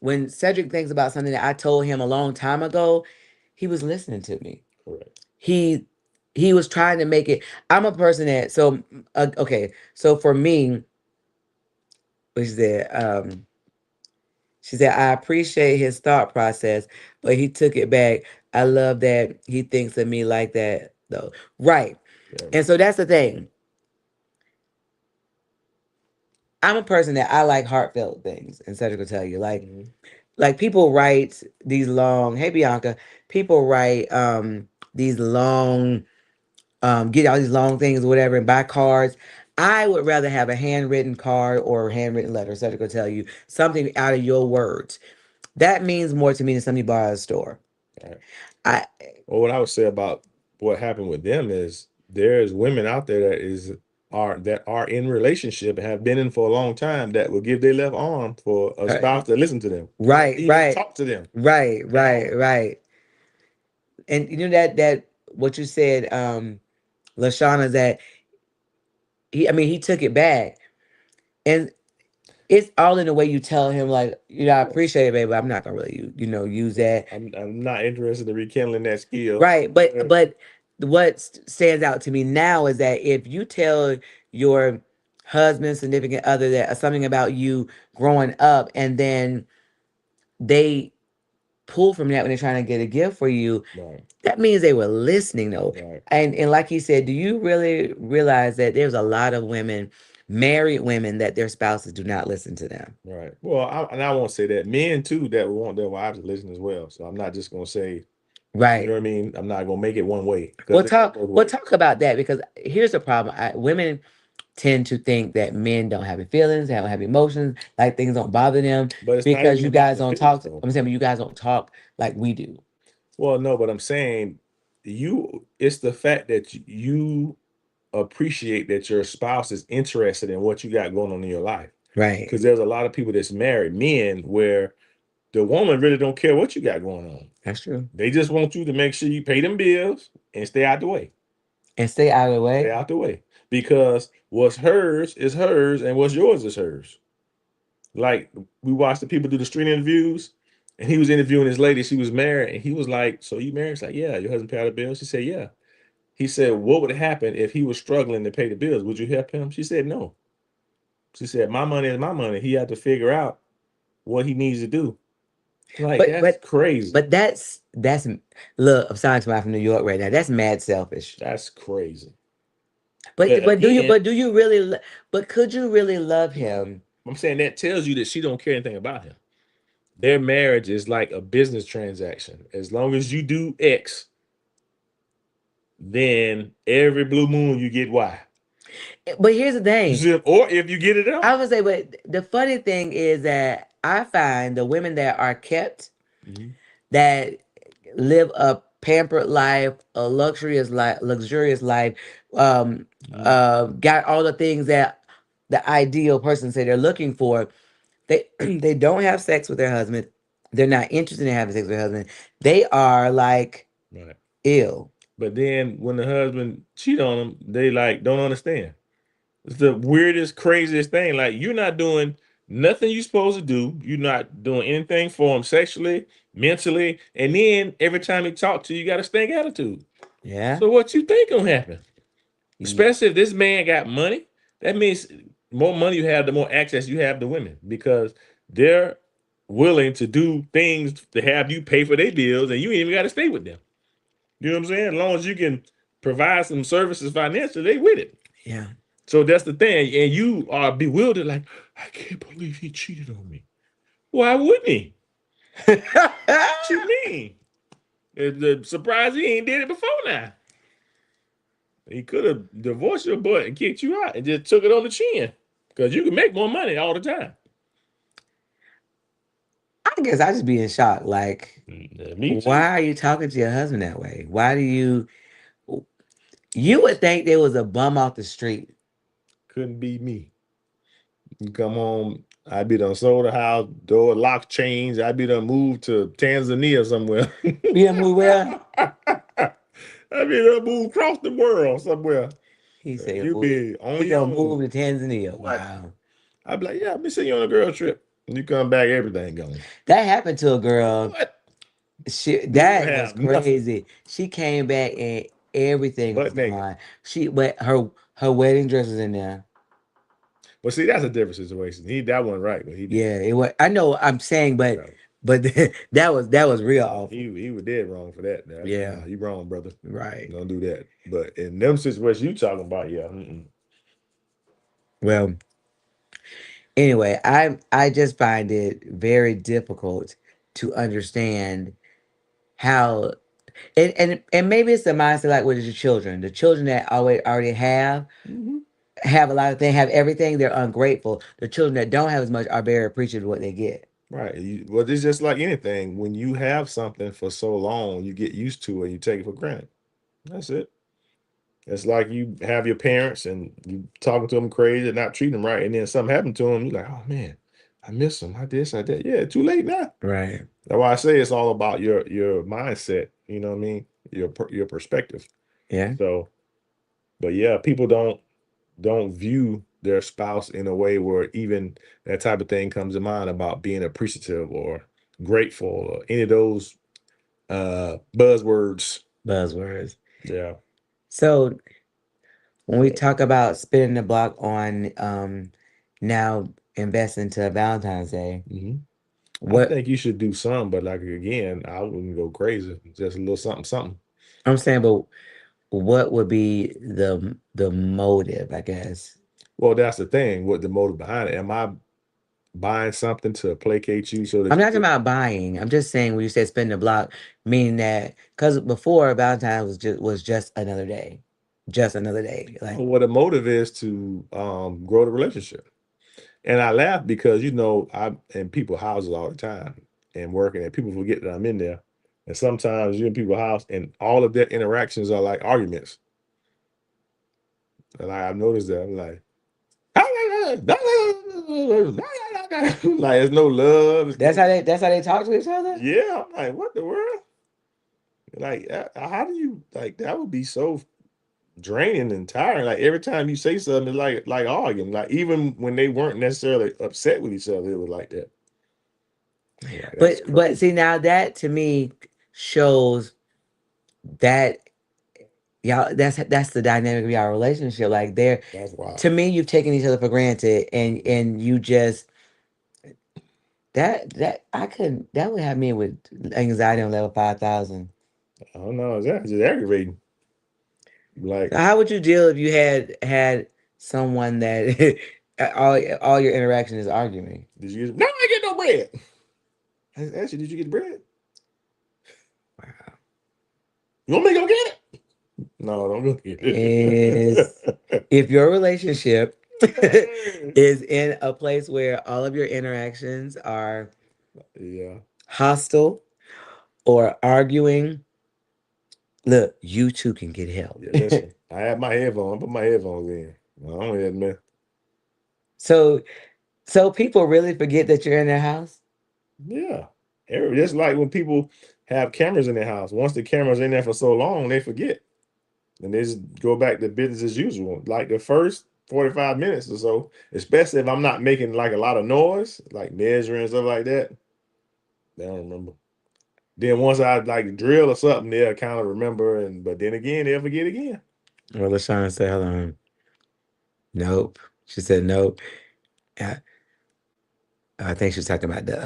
when Cedric thinks about something that I told him a long time ago, he was listening to me. correct. He he was trying to make it. I'm a person that okay. So for me, what she said I appreciate his thought process, but he took it back. I love that he thinks of me like that though. Right. Yeah. And so that's the thing. I'm a person that I like heartfelt things, and Cedric will tell you, Mhm. like people write these long. Hey Bianca, people write these long get all these long things or whatever and buy cards. I would rather have a handwritten card or a handwritten letter. Cedric will tell you something out of your words. That means more to me than something you buy at a store. Right. I Well, what I would say about what happened with them is there's women out there that are in relationship and have been in for a long time that will give their left arm for a uh, spouse to listen to them or right, even right, talk to them right, at right, all. right. And you know that what you said, Lashana, that I mean, he took it back, and it's all in the way you tell him, like, I Yes. appreciate it, baby. I'm not gonna really, use that. I'm not interested in rekindling that skill. Right, but what stands out to me now is that if you tell your husband, significant other that something about you growing up, and then they pull from that when they're trying to get a gift for you, Right, that means they were listening, though. right, And like you said, do you really realize that there's a lot of women, married women, that their spouses do not listen to them? right. Well, and I won't say that men too that want their wives to listen as well. So I'm not just gonna say, you know Right. what I mean. I'm not gonna make it one way Well, because it goes both ways. talk about that, because here's the problem. Women tend to think that men don't have feelings, they don't have emotions, like things don't bother them But it's not because even you about guys the don't feelings talk. though. I'm saying, but you guys don't talk like we do. Well, no, but I'm saying it's the fact that you appreciate that your spouse is interested in what you got going on in your life. Right. Because there's a lot of people that's married men where the woman really don't care what you got going on. That's true. They just want you to make sure you pay them bills and stay out the way. And stay out of the Stay way. out the way. Because what's hers is hers and what's yours is hers. Like we watched the people do the street interviews, and he was interviewing this lady. She was married, and he was like, "So you married?" She's like, "Yeah." Your husband pay all the bills? She said, "Yeah." He said, "What would happen if he was struggling to pay the bills? Would you help him?" She said, "No." She said, "My money is my money. He had to figure out what he needs to do." Like But that's but crazy. but that's look. I'm sorry to my from New York right now. That's mad selfish. That's crazy. But But but do you again, but do you really? But could you really love him? I'm saying that tells you that she don't care anything about him. Their marriage is like a business transaction. As long as you do X, then every blue moon you get Y. But here's the You thing. see, or if you get it I all. would say, but the funny thing is that I find the women that are kept, Mhm. that live a pampered life, a luxurious life, Mhm. got all the things that the ideal person say they're looking for. They they don't have sex with their husband. They're not interested in having sex with their husband. They are like Right. ill. But then when the husband cheat on them, they like don't understand. It's the weirdest, craziest thing. Like you're not doing nothing you're supposed to do. You're not doing anything for him sexually, mentally, and then every time he talk to you, you got a stank attitude. Yeah. So what you think gonna happen? Ye- Especially if this man got money, that means more money you have, the more access you have to women because they're willing to do things to have you pay for their bills, and you ain't even got to stay with them. You know what I'm saying? As long as you can provide some services financially, they with it. Yeah. So that's the thing. And you are bewildered, like, I can't believe he cheated on me. Why wouldn't he? What you mean? The surprise he ain't did it before now. He could have divorced your butt and kicked you out and just took it on the chin. Because you can make more money all the time. I guess I just be in shock. Like, Me too. why are you talking to your husband that way? Why do you? You would think there was a bum off the street. Couldn't be me. You come home, I'd be done sold the house, door lock chains. I'd be done moved to Tanzania somewhere. You done move well? I'd be done moved across the world somewhere. He said, You "Well, be on he your gonna own. move to Tanzania." What? Wow, I'd be like, yeah, let me send you on a girl trip. And you come back, everything gone. that happened to a girl. What? She You don't that was have nothing. crazy. She came back and everything was Butt naked. gone. But her wedding dress was in there. But see, that's a different situation. That wasn't right what he did. Yeah, it was. I know. I'm saying, but No, but that was real no, awful. he was dead wrong for that. Yeah, No, you wrong, brother. right. Don't do that. But in them situations you talking about, yeah. Mm-mm. Well, anyway, I just find it very difficult to understand how and maybe it's the mindset like with your children. The children that already Mm-hmm. have a lot of things, have everything, they're ungrateful. The children that don't have as much are very appreciative of what they get. Right. Well, it's just like anything. When you have something for so long, you get used to it. You take it for granted. That's it. It's like you have your parents and you talking to them crazy, not treating them right, and then something happened to them. You're like, oh man, I miss them. I this, I that. Yeah, too late now. Right. That's why I say it's all about your mindset. You know what I mean? Your perspective. Yeah. So, but yeah, people don't view their spouse in a way where even that type of thing comes to mind about being appreciative or grateful or any of those buzzwords. Buzzwords. Yeah. So when we talk about spinning the block on now investing to Valentine's Day, Hmm. I what think you should do some, but like again, I wouldn't go crazy. Just a little something, something. I'm saying, but what would be the motive, I guess? Well, that's the thing. What the motive behind it? Am I buying something to placate you so that I'm you not talking feel? about buying. I'm just saying when you said spin the block, meaning that because before Valentine's was just another day, just another day. Like, What the motive is to grow the relationship. And I laugh because I'm in people's houses all the time and working, and people forget that I'm in there. And sometimes you're in people's house, and all of their interactions are like arguments. And I've noticed that. I'm like, like there's no love. It's no, that's how they talk to each other. yeah. I'm like, what the world? Like, how do you like that? Would be so draining and tiring. Like every time you say something, it's like arguing. Like even when they weren't necessarily upset with each other, it was like that. Like that's But crazy. see now that to me shows that y'all that's the dynamic of y'all relationship. Like there, That's to wild. me, you've taken each other for granted, and you just that I couldn't. That would have me with anxiety on level 5,000. I don't know. It's just aggravating. Like, How would you deal if you had someone that all your interaction is arguing? did you get? No, I get no bread. I asked you, did you get bread? Wow. You want me to go get it? No, don't go get Is it. if your relationship is in a place where all of your interactions are Yeah. hostile or arguing, look, you too can get help. Yeah. Listen, I had my headphones. I put my headphones in. I don't hear man. so so people really forget that you're in their house. Yeah. Just like when people have cameras in their house. Once the camera's in there for so long, they forget. and they just go back to business as usual. Like the first 45 minutes or so, especially if I'm not making like a lot of noise, like measuring and stuff like that, they don't remember. Then once I like drill or something, they'll kind of remember, and but then again, they'll forget again. Well, LaShawn said, hold on. Nope. She said, nope. I, I think she was talking about The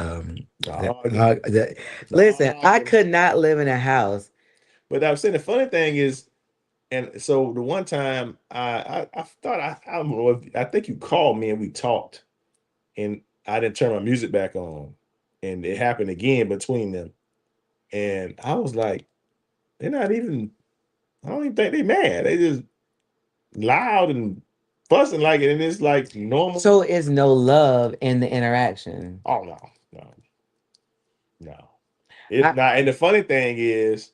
the, arguing, the, the listen, I arguing. could not live in a house. But I was saying the funny thing is, and so the one time I thought I don't know if, I think you called me and we talked, and I didn't turn my music back on, and it happened again between them, and I was like, they're not even. I don't even think they mad. They just loud and fussing like it, and it's like normal. So it's no love in the interaction. Oh no, no, no. It's I, not. And the funny thing is,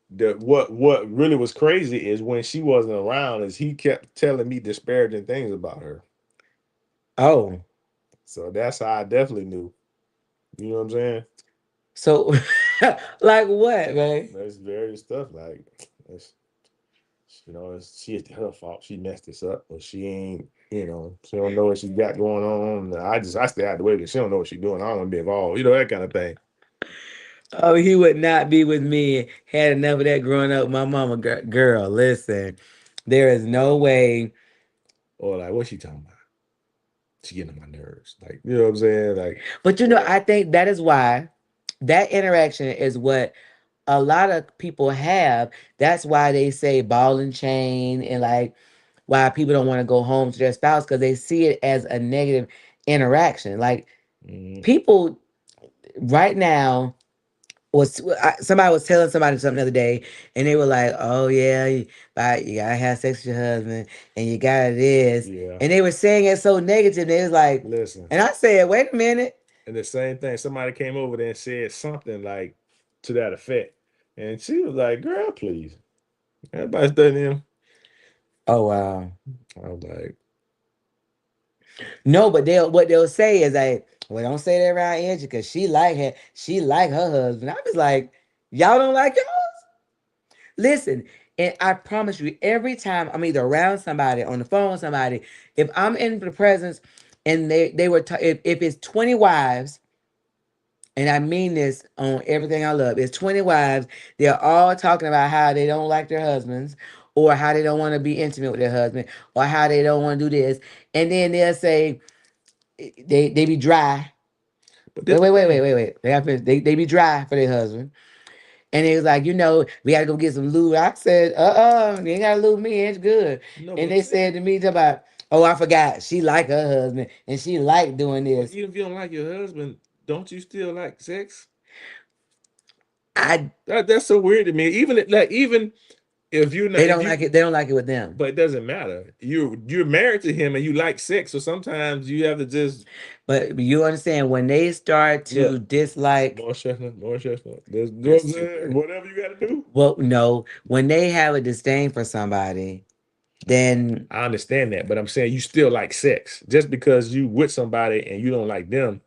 the what really was crazy is when she wasn't around, is he kept telling me disparaging things about her. oh, So that's how I definitely knew. You know what I'm saying? so like what, man? There's various stuff like it's, it's her fault. She messed this up, or she ain't. She don't know what she got going on. I stay out the way because she don't know what she's doing. I don't want to be involved. That kind of thing. Oh, he would not be with me. Had enough of that growing up. My mama, girl, listen, there is no way. Or like, what's she talking about? She getting on my nerves. Like, you know what I'm saying? Like, But I think that is why that interaction is what a lot of people have. That's why they say ball and chain, and like why people don't want to go home to their spouse because they see it as a negative interaction. Like mm, people right now somebody was telling somebody something the other day, and they were like, "Oh yeah, you gotta have sex with your husband, and you gotta this," yeah. and they were saying it so negative. They was like, Listen, and I said, "Wait a minute." and the same thing. Somebody came over there and said something like to that effect, and she was like, "Girl, please." Everybody's studying him. Oh wow. I was like, No, but what they'll say is like, "Well, don't say that around Angie because she like her husband." I was like, "Y'all don't like yours?" Listen, and I promise you, every time I'm either around somebody on the phone with somebody, if I'm in the presence and they were if it's 20 wives, and I mean this on everything I love, it's 20 wives, they're all talking about how they don't like their husbands, or how they don't want to be intimate with their husband, or how they don't want to do this, and then they'll say they be dry. but Wait, this the wait, wait, wait, thing. wait, wait. They be dry for their husband. And he was like, we gotta go get some lube. I said, you ain't gotta lube me, it's good. No, And but they said to me about, oh, I forgot. She like her husband and she like doing but this. even if you don't like your husband, don't you still like sex? I That's so weird to me. Even if you're not, They if don't you, like it, they don't like it with them. but it doesn't matter. You're married to him and you like sex, so sometimes you have to just But you understand when they start to look. dislike, More chestnut, more chestnut. There's, you know they're what I'm saying? stupid. Whatever you got to do. Well, no, when they have a disdain for somebody, then I understand that, but I'm saying you still like sex. Just because you with somebody and you don't like them,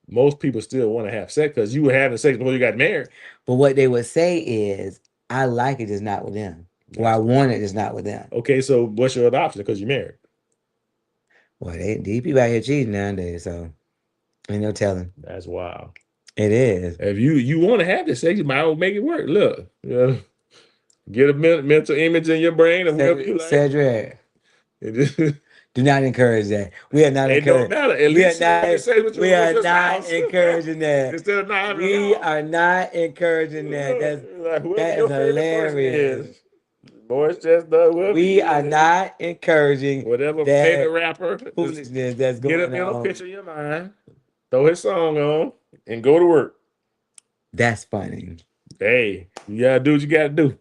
most people still want to have sex because you were having sex before you got married. but what they would say is, I like it, just not with them. Or I That's want it, just not with them. okay. So what's your other option? Because you're married. Well, these people out here cheating nowadays, so ain't no telling. That's wild. It is. If you want to have this sex, you might as well make it work. Look, get a mental image in your brain or whatever you like. Cedric, It just, do not encourage that. We are not it don't encouraging. matter. At We are least you having not. sex We with are your not spouse encouraging that. instead of not having it at We all. are not encouraging that. Like whoever That is your favorite person hilarious. is, Morris Chestnut, whoever he We are is, not encouraging whatever favorite that rapper, just foolishness that's get a going mental on. picture in your mind, throw his song on, and go to work. That's funny. Hey, you gotta do what you gotta do.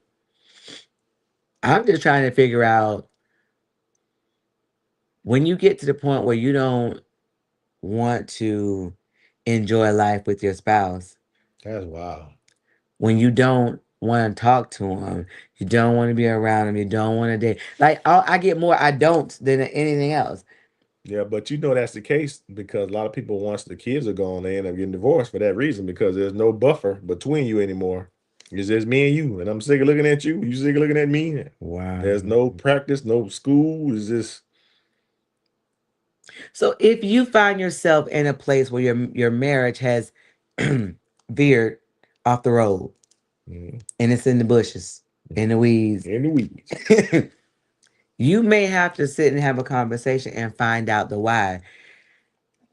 I'm just trying to figure out when you get to the point where you don't want to enjoy life with your spouse, That's wild. when you don't want to talk to them, you don't want to be around them, you don't want to date. Like I get more I don't than anything else. Yeah, but that's the case because a lot of people once the kids are gone, they end up getting divorced for that reason because there's no buffer between you anymore. It's just me and you, and I'm sick of looking at you. You sick of looking at me. Wow. There's no practice, no school. It's just So if you find yourself in a place where your marriage has veered off the road mm, and it's in the bushes, in the weeds, in the weeds. you may have to sit and have a conversation and find out the why.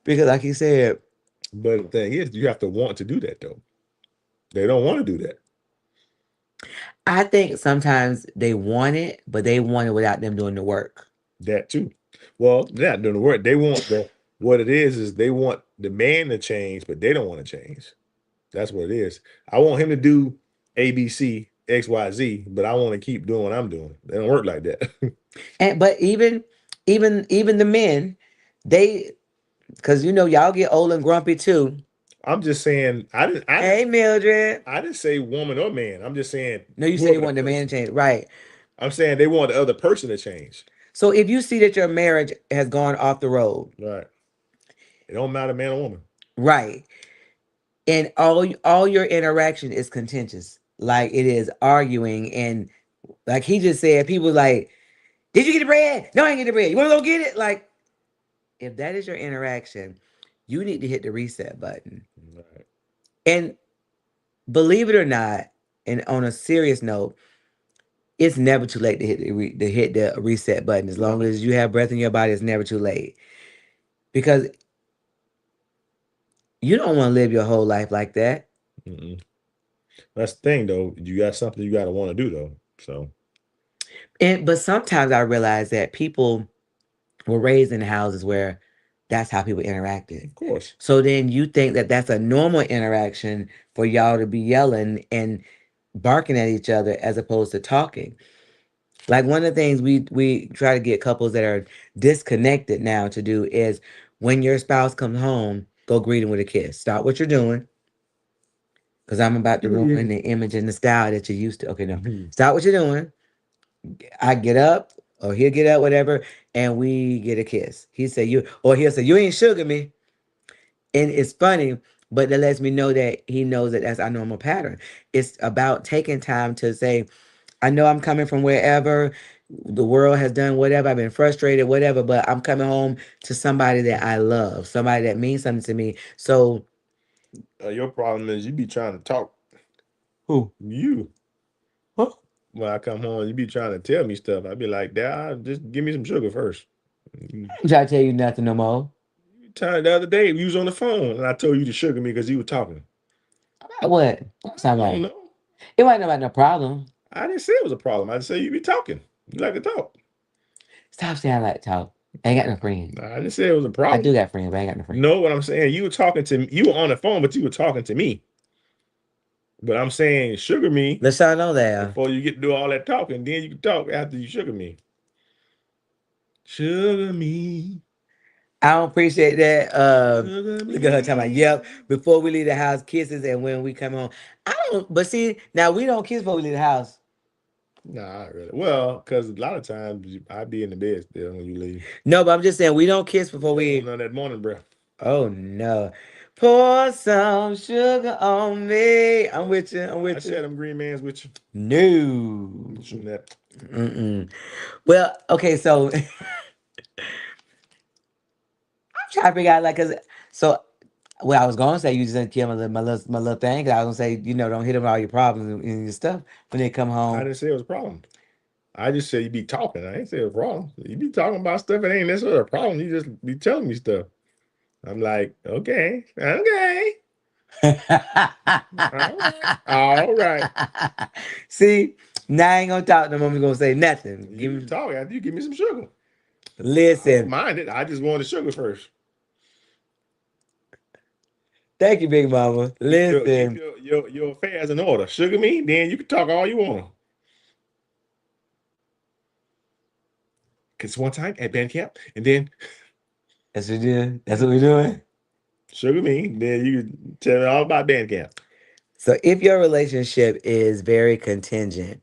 Because like you said, But the thing is, you have to want to do that though. They don't want to do that. I think sometimes they want it, but they want it without them doing the work. That too. Well, they're not doing the work. They want the what it is they want the man to change, but they don't want to change. That's what it is. I want him to do A, B, C, X, Y, Z, but I want to keep doing what I'm doing. They don't work like that. And but even the men, they because you know y'all get old and grumpy too. I'm just saying Hey Mildred. I didn't say woman or man. I'm just saying No, you say you whoever the want the man person. to change. Right. I'm saying they want the other person to change. So if you see that your marriage has gone off the road, Right. It don't matter man or woman. right, and all your interaction is contentious, like it is arguing, and like he just said, people like, "Did you get the bread? No, I ain't get the bread. You want to go get it?" Like, if that is your interaction, you need to hit the reset button. Right. And believe it or not, and on a serious note, it's never too late to hit the reset button. As long No. as you have breath in your body, it's never too late because you don't want to live your whole life like that. Mm-mm. That's the thing though. You got something you got to want to do though. So And but sometimes I realize that people were raised in houses where that's how people interacted. of course. So then you think that that's a normal interaction for y'all to be yelling and barking at each other as opposed to talking. Like one of the things we try to get couples that are disconnected now to do is when your spouse comes home, go greet him with a kiss. Stop what you're doing because I'm about to ruin the image and the style that you used to. Okay, no. Mhm. Stop what you're doing. I get up or he'll get up, whatever, and we get a kiss. He said you or he'll say, "You ain't sugar me." And it's funny, but that lets me know that he knows that that's our normal pattern. It's about taking time to say, I know I'm coming from wherever the world has done whatever. I've been frustrated, whatever, but I'm coming home to somebody that I love, somebody that means something to me. So, Your problem is you be trying to talk. who? You Huh? when I come home, you be trying to tell me stuff. I be like, Dad, just give me some sugar first. You I'm trying to tell you nothing no more. Time the other day, we was on the phone, and I told you to sugar me because you were talking. About what? What sound I don't like? know. It wasn't about no problem. I didn't say it was a problem. I just say you be talking. You like to talk. Stop saying I like to talk. I ain't got no friends. I didn't say it was a I problem. do got friends, but I ain't got no friends. No, what I'm saying, you were talking to me. You were on the phone, but you were talking to me. But I'm saying sugar me Let's y'all know that. before you get to do all that talking. Then you can talk after you sugar me. Sugar me. I don't appreciate that. Sugar Look at her talking about, me. yep, before we leave the house, kisses, and when we come home. I don't, but see, now we don't kiss before we leave the house. Nah, not really. Well, because a lot of times I be in the bed still when you leave. No, but I'm just saying we don't kiss You before don't want we. none of that morning breath. Oh no. Pour some sugar on me. I'm with you. I'm I with you. share them green mans with you. No. Shooting that. Mm-mm. Well, okay, so I'm trying to figure out like, cause so well, I was gonna say you just didn't kill my little thing. 'Cause I was gonna say don't hit them with all your problems and your stuff when they come I home. didn't say it was a problem. I just said you be talking. I ain't say it was a problem. You be talking about stuff. It ain't necessarily a problem. You just be telling me stuff. I'm like, okay, okay, all right, all right. See, now I ain't gonna talk no more. I'm gonna say nothing. You Give can me talk after you give me some sugar. I don't listen. mind it. I just wanted sugar first. Thank you, Big Mama. Keep Listen. your affairs in order. Sugar me, then you can talk all you want. Cause one time at band camp, and then That's what we do. That's what we're doing. sugar me, then you can tell me all about band camp. So if your relationship is very contingent,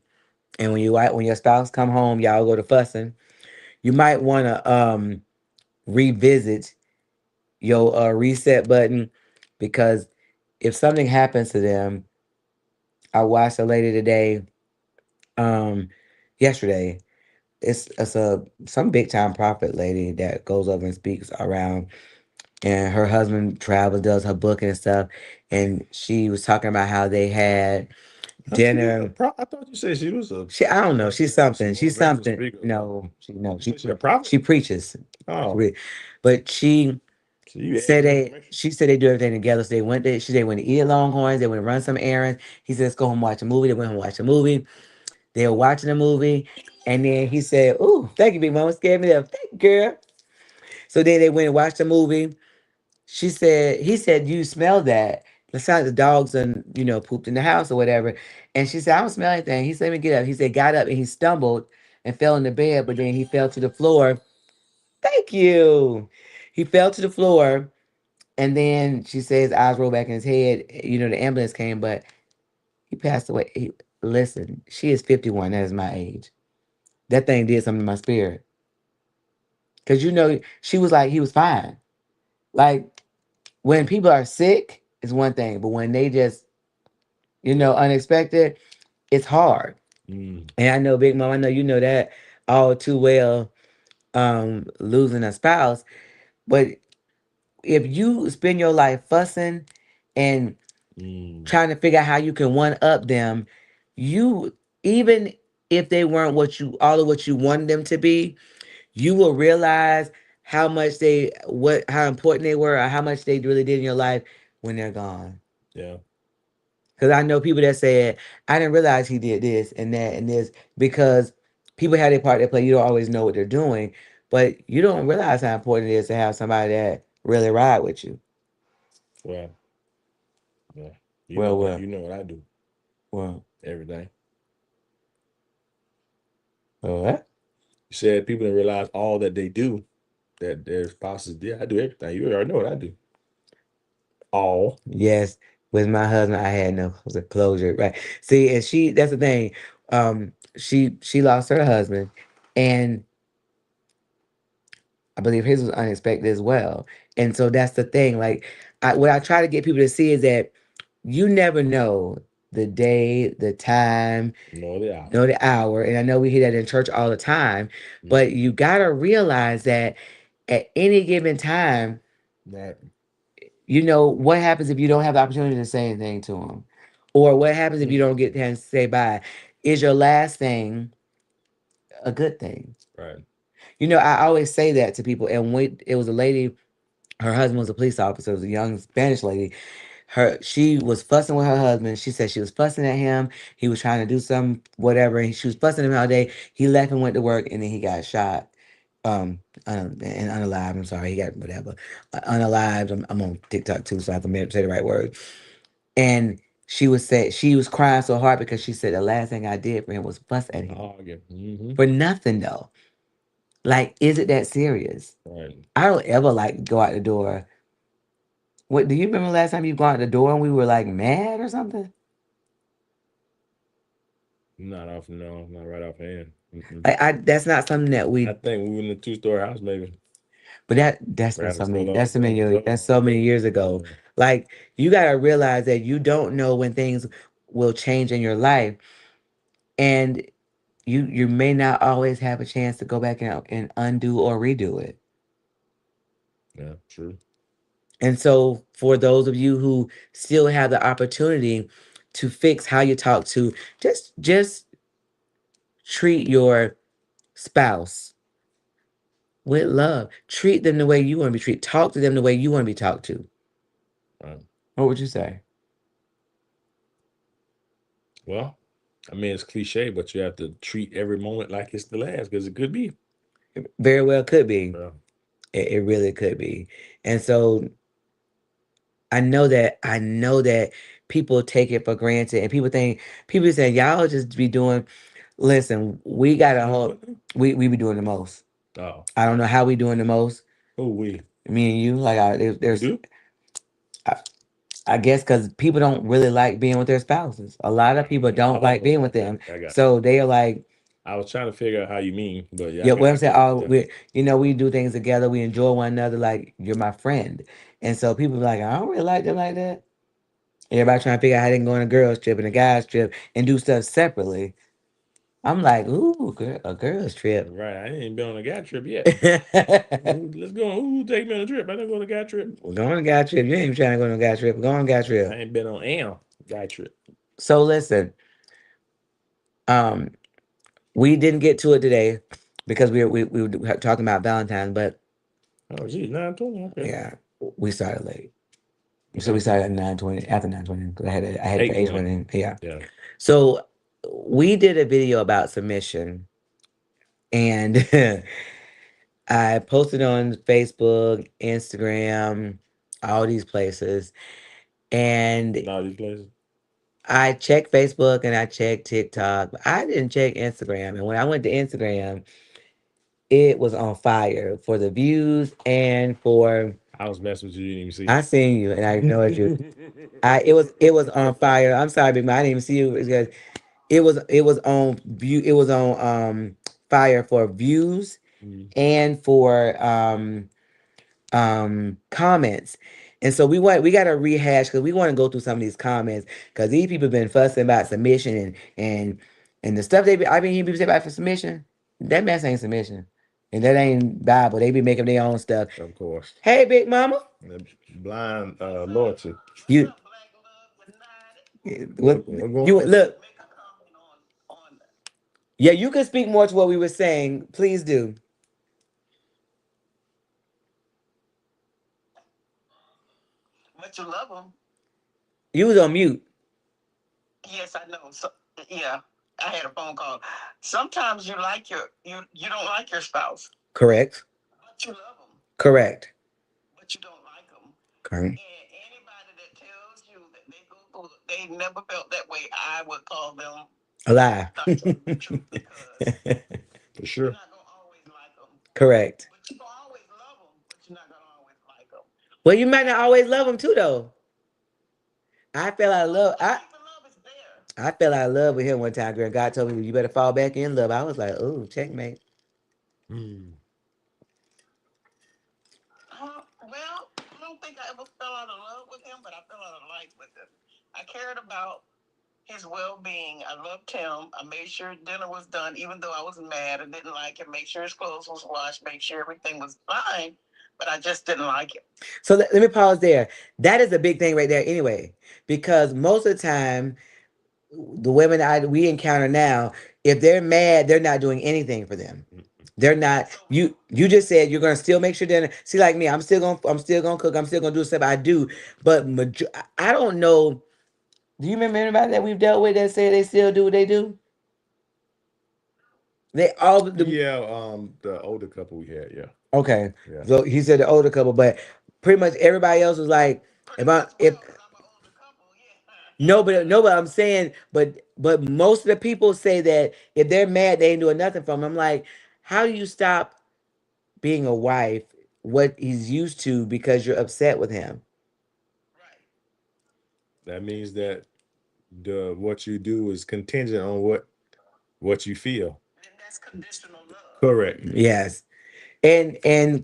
and when your spouse come home, y'all go to fussing, you might want to revisit your reset button because if something happens to them, I watched a lady today, um, yesterday. It's a some big time prophet lady that goes over and speaks around, and her husband travels, does her book and stuff, and she was talking about how they had Huh, she was a dinner. pro. I thought you said she was a She, I don't know, she's something. some She's motivational something. speaker. No, she no, You said she a prophet? she preaches. She Oh, pre- But she so you adding said new they information. she said they do everything together. So they went there. She said they went to eat at Longhorns. They went to run some errands. He said, let's go home and watch a movie. They went home and watched a movie. They were watching a movie. And then he said, ooh, thank you, big mama. Scared me up. Thank you, girl. So then they went and watched the movie. He said, you smell that. It sounded like the dogs and pooped in the house or whatever. And she said, I don't smell anything. He said, let me get up. He said, got up and he stumbled and fell in the bed, but then he fell to the floor. Thank you. He fell to the floor. And then she says eyes rolled back in his head. The ambulance came, but he passed away. Listen, she is 51. That is my age. That thing did something to my spirit. Because she was like, he was fine. Like when people are sick is one thing, but when they just, unexpected, it's hard. Mm, And I know, Big Mom, I know you know that all too well, losing a spouse. But if you spend your life fussing and mm, trying to figure out how you can one up them, you even if they weren't all of what you wanted them to be, you will realize how important they were or how much they really did in your life when they're gone. yeah, Because I know people that said, I didn't realize he did this and that and this because people have their part they play. You don't always know what they're doing, but you don't realize how important it is to have somebody that really ride with you. well, yeah. Well, well, You know what I do well, every day. what? You said people didn't realize all that they do, that their spouses did. I do everything. You already know what I do. All. Yes, with my husband, I had no closure. Right. See, and that's the thing. She lost her husband, and I believe his was unexpected as well. And so that's the thing. Like, what I try to get people to see is that you never know the day, the time, No, they are. nor the hour. And I know we hear that in church all the time, but Mm-hmm. you gotta realize that at any given time, Right. what happens if you don't have the opportunity to say anything to them, or what happens if Mm, you don't get to say bye? Is your last thing a good thing? right. I always say that to people. And it was a lady, her husband was a police officer, it was a young Spanish lady. She was fussing with her husband. She said she was fussing at him. He was trying to do some whatever, and she was fussing at him all day. He left and went to work, and then he got shot. And unalived. I'm sorry, he got whatever. Unalived. I'm on TikTok too, so I have to say the right word. And she was crying so hard because she said the last thing I did for him was fuss at him Argue. Mm-hmm. for nothing though. Like, is it that serious? Right. I don't ever like go out the door. What do you remember last time you go out the door and we were like mad or something? Not off. No, not right off hand. Mm-mm. Like, that's not something that I we. think we were in a two-story house, maybe. But that's been Right. so So many. long. So, so That's long so ago. many years ago. Yeah. Like, you gotta realize that you don't know when things will change in your life, and you may not always have a chance to go back and undo or redo it. Yeah. True. And so, for those of you who still have the opportunity to fix how you talk to, just treat your spouse with love. Treat them the way you want to be treated. Talk to them the way you want to be talked to. Right. What would you say? Well, I mean, it's cliche, but you have to treat every moment like it's the last because it could be. Very well could be. Yeah. It really could be. And so I know that people take it for granted and people say y'all just be doing listen, we got a You do whole it now? we be doing the most. Oh, I don't know how we doing the most. who we? Me and you, like We there's do? I, I guess because people don't really like being with their spouses. A lot of people don't like Oh, being with okay. them. I got you. So they are like, I was trying to figure out how you mean, but yeah, yeah, what I'm I saying, get it. oh, Yeah. we do things together. We enjoy one another. Like, you're my friend. And so people be like, I don't really like them like that. Everybody trying to figure out how they can go on a girls trip and a guys trip and do stuff separately. I'm like, ooh, a girls trip. Right. I ain't been on a guy trip yet. We're Ooh, let's go. Ooh, take me on a trip. I didn't go on a guy trip. going on a guy trip. You ain't even trying to go on a guy trip. Go on a guy I trip. ain't been on a guy trip. So listen, um, we didn't get to it today because we were talking about Valentine's, but Oh, geez, 9:20. Okay. yeah, we started late. So we Okay. started at 9:20, after 9:20, because I had it for 8:20. 8:20. Yeah. Yeah. So we did a video about submission, and I posted on Facebook, Instagram, all these places. And In all these places. I checked Facebook and I checked TikTok, but I didn't check Instagram. And when I went to Instagram, it was on fire for the views and for I was messing with you. You didn't I even seen you and I ignored you. I see. it was on fire. I'm sorry, big man. I didn't even see you because it was on view. It was on fire for views Mhm. and for comments. And so we got to rehash because we want to go through some of these comments because these people been fussing about submission and the stuff I been hearing people say about for submission. That mess ain't submission, and that ain't Bible. They be making their own stuff. Of course. Hey, big mama, The blind loyalty. you what We're going. you look. Yeah, you can speak more to what we were saying. Please do. You was on mute. Correct. Correct. Correct. A lie. For sure. Correct. Well, you might not always love them too, though. I fell out of love. I fell out of love with him one time, girl. God told me you better fall back in love. I was like, oh, checkmate. Mm. So let me pause there. That is a big thing right there, anyway, because most of the time, the women we encounter now, if they're mad, they're not doing anything for them. They're not. You just said you're gonna still make sure dinner. See, like me, I'm still gonna cook. I'm still gonna do stuff I do. But I don't know. Do you remember anybody that we've dealt with that say they still do what they do? They all the Yeah. The older couple we had. Yeah. okay. Yeah. So he said the older couple, but pretty much everybody else was like, if no, but I'm saying, but most of the people say that if they're mad, they ain't doing nothing for them. I'm like, how do you stop being a wife, what he's used to because you're upset with him? That means that the what you do is contingent on what you feel. Correct. Yes. And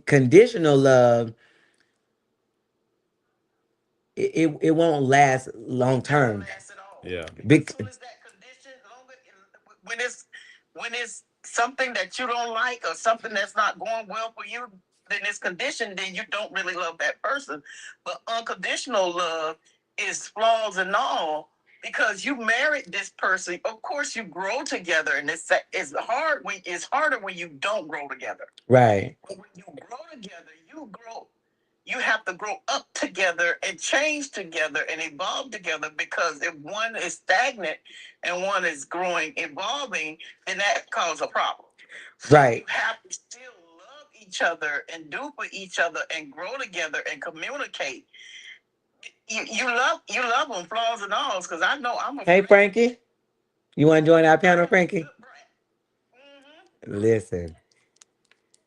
conditional love, it won't last long term. Yeah. Big right. Right. Hey Frankie, you want to join our panel, Frankie? Listen,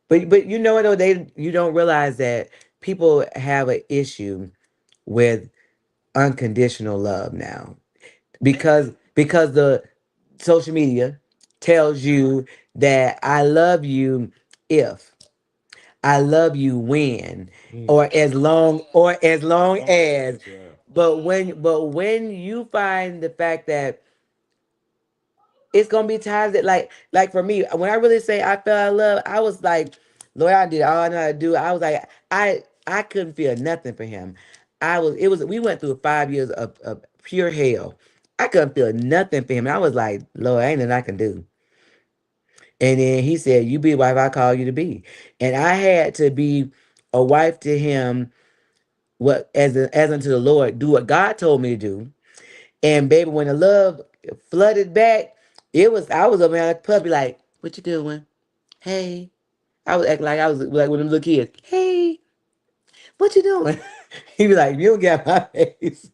but you know what though, they you don't realize that people have an issue with unconditional love now because the social media tells you that I love you if I love you when Mm. or as long as Long as, yeah. but when you find the fact that it's gonna be times that like for me, when I really say I fell in love, I was like, Lord, I did all I know how to do. I was like, I couldn't feel nothing for him. We went through 5 years of pure hell. I couldn't feel nothing for him. And I was like, Lord, ain't nothing I can do. And then he said, you be the wife I call you to be. And I had to be a wife to him, what as unto the Lord, do what God told me to do. And baby, when the love flooded back, I was over there like a puppy, like, what you doing? Hey. I was acting like I was like one of them little kids. Hey, what you doing? He be like, you don't get my face.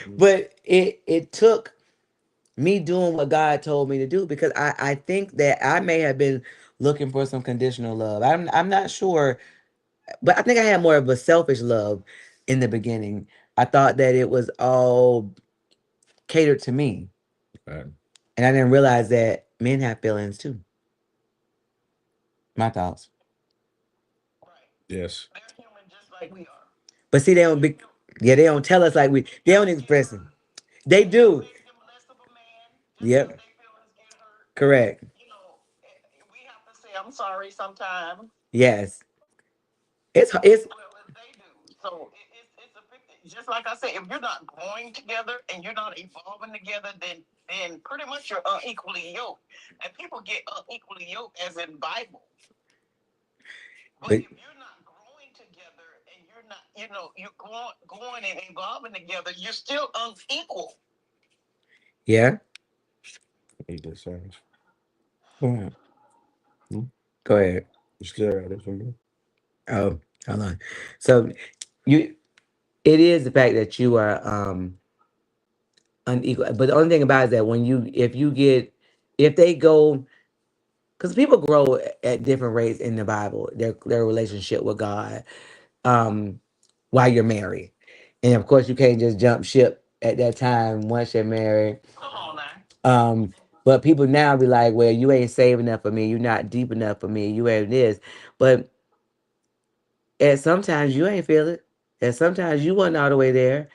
But it took me doing what God told me to do, because I think that I may have been looking for some conditional love. I'm not sure, but I think I had more of a selfish love in the beginning. I thought that it was all catered to me. Right. And I didn't realize that men have feelings too. My thoughts. Yes. But see, they don't be, yeah, they don't tell us like they don't express them. They do. Yep. Correct. Yes. It's but yeah. Eat this sandwich. Hmm. Hmm? Go ahead. You still got this one? Oh, hold on. So you, it is the fact that you are unequal. But the only thing about it is that if they go, because people grow at different rates in the Bible, their relationship with God, um, while you're married, and of course you can't just jump ship at that time once you're married. Um, but people now be like, well, you ain't safe enough for me. You're not deep enough for me. You ain't this. But and sometimes you ain't feel it. And sometimes you wasn't all the way there.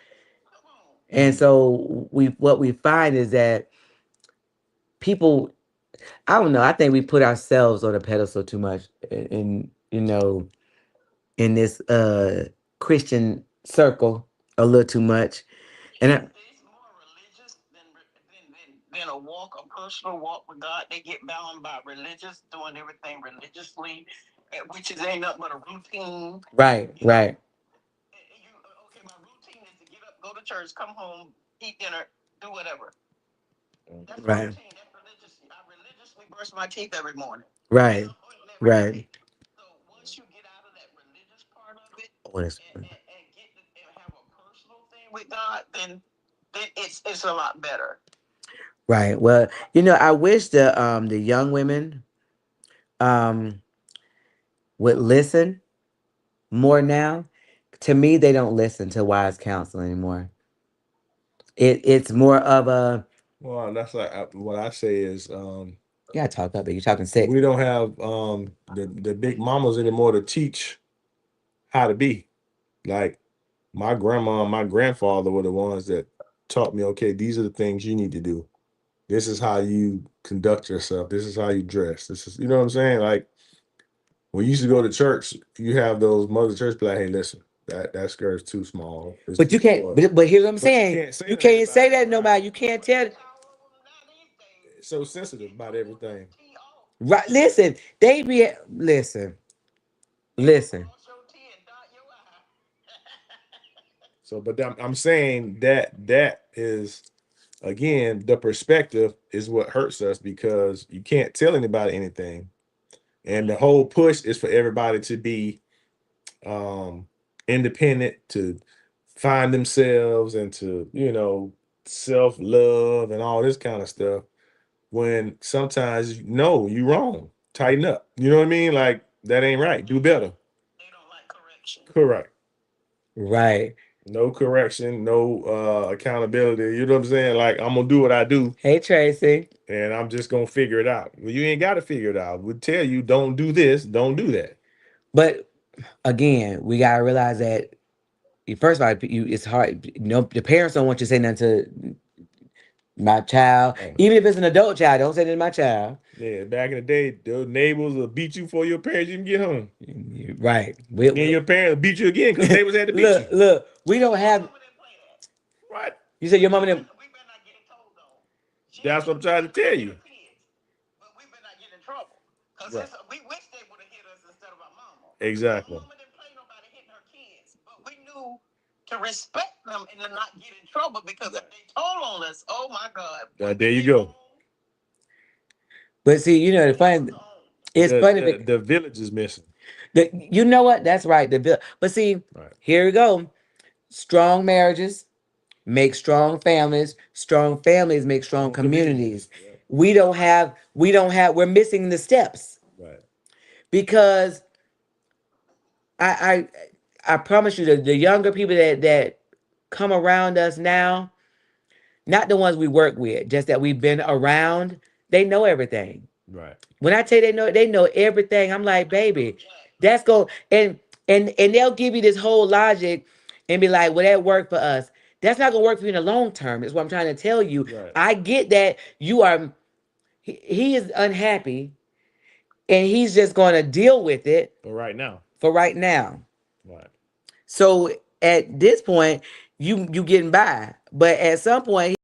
And so what we find is that people, I don't know, I think we put ourselves on a pedestal too much in this Christian circle a little too much. And I, right, right. Right. Right. Right. Oh, that's right. Well, I wish the young women um would listen more now. To me, they don't listen to wise counsel anymore. It's more of a, Well, that's like what I say is you gotta talk up, but you're talking sick. we don't have the big mamas anymore to teach how to be. Like my grandma and my grandfather were the ones that taught me, okay, these are the things you need to do. This is how you conduct yourself. This is how you dress. This is, you know what I'm saying? Like when you used to go to church, you have those mother church be like, hey, listen, that skirt's too small. It's But too you can't. short. But here's what I'm But you saying. can't say You that can't about say that everybody. nobody. You can't tell. It's so sensitive about everything. Right? Listen, they be listen, listen. So, but I'm saying that is again the perspective is what hurts us because you can't tell anybody anything, and the whole push is for everybody to be um independent, to find themselves, and to self love and all this kind of stuff. When sometimes no, you wrong. Tighten up. You know what I mean? Like that ain't right. Do better. Correct. Right. No correction, no accountability. You know what I'm saying? Like I'm gonna do what I do, Hey Tracy. and I'm just gonna figure it out. Well, you ain't got to figure it out. We tell you don't do this, don't do that. But again, we gotta realize that First of all, it's hard. No, the parents don't want you to say nothing to my child, Oh, even if it's an adult child. Don't say that to my child. yeah. Back in the day, the neighbors will beat you before your parents even get home. Right. Then your parents will beat you again because neighbors had to beat you. Look. We don't have. Right. You said your mama didn't. That's what I'm trying to tell you. Right. Exactly. There you go. But see, the funny. It's The, funny. the the village is missing. You know what? That's right. But see, Right. here we go. Strong marriages make strong families. Strong families make strong Strong communities. communities. Yep. We're missing the steps Right. because I I promise you the younger people that come around us now, not the ones we work with, just that we've been around, they know everything. Right. When I tell you they know everything, I'm like, baby, that's go and they'll give you this whole logic and be like, well, that worked for us. That's not gonna work for you in the long term. Is what I'm trying to tell you. Right. I get that you are he is unhappy and he's just gonna deal with it But right now. for right now. Right. So at this point, you getting by. But at some point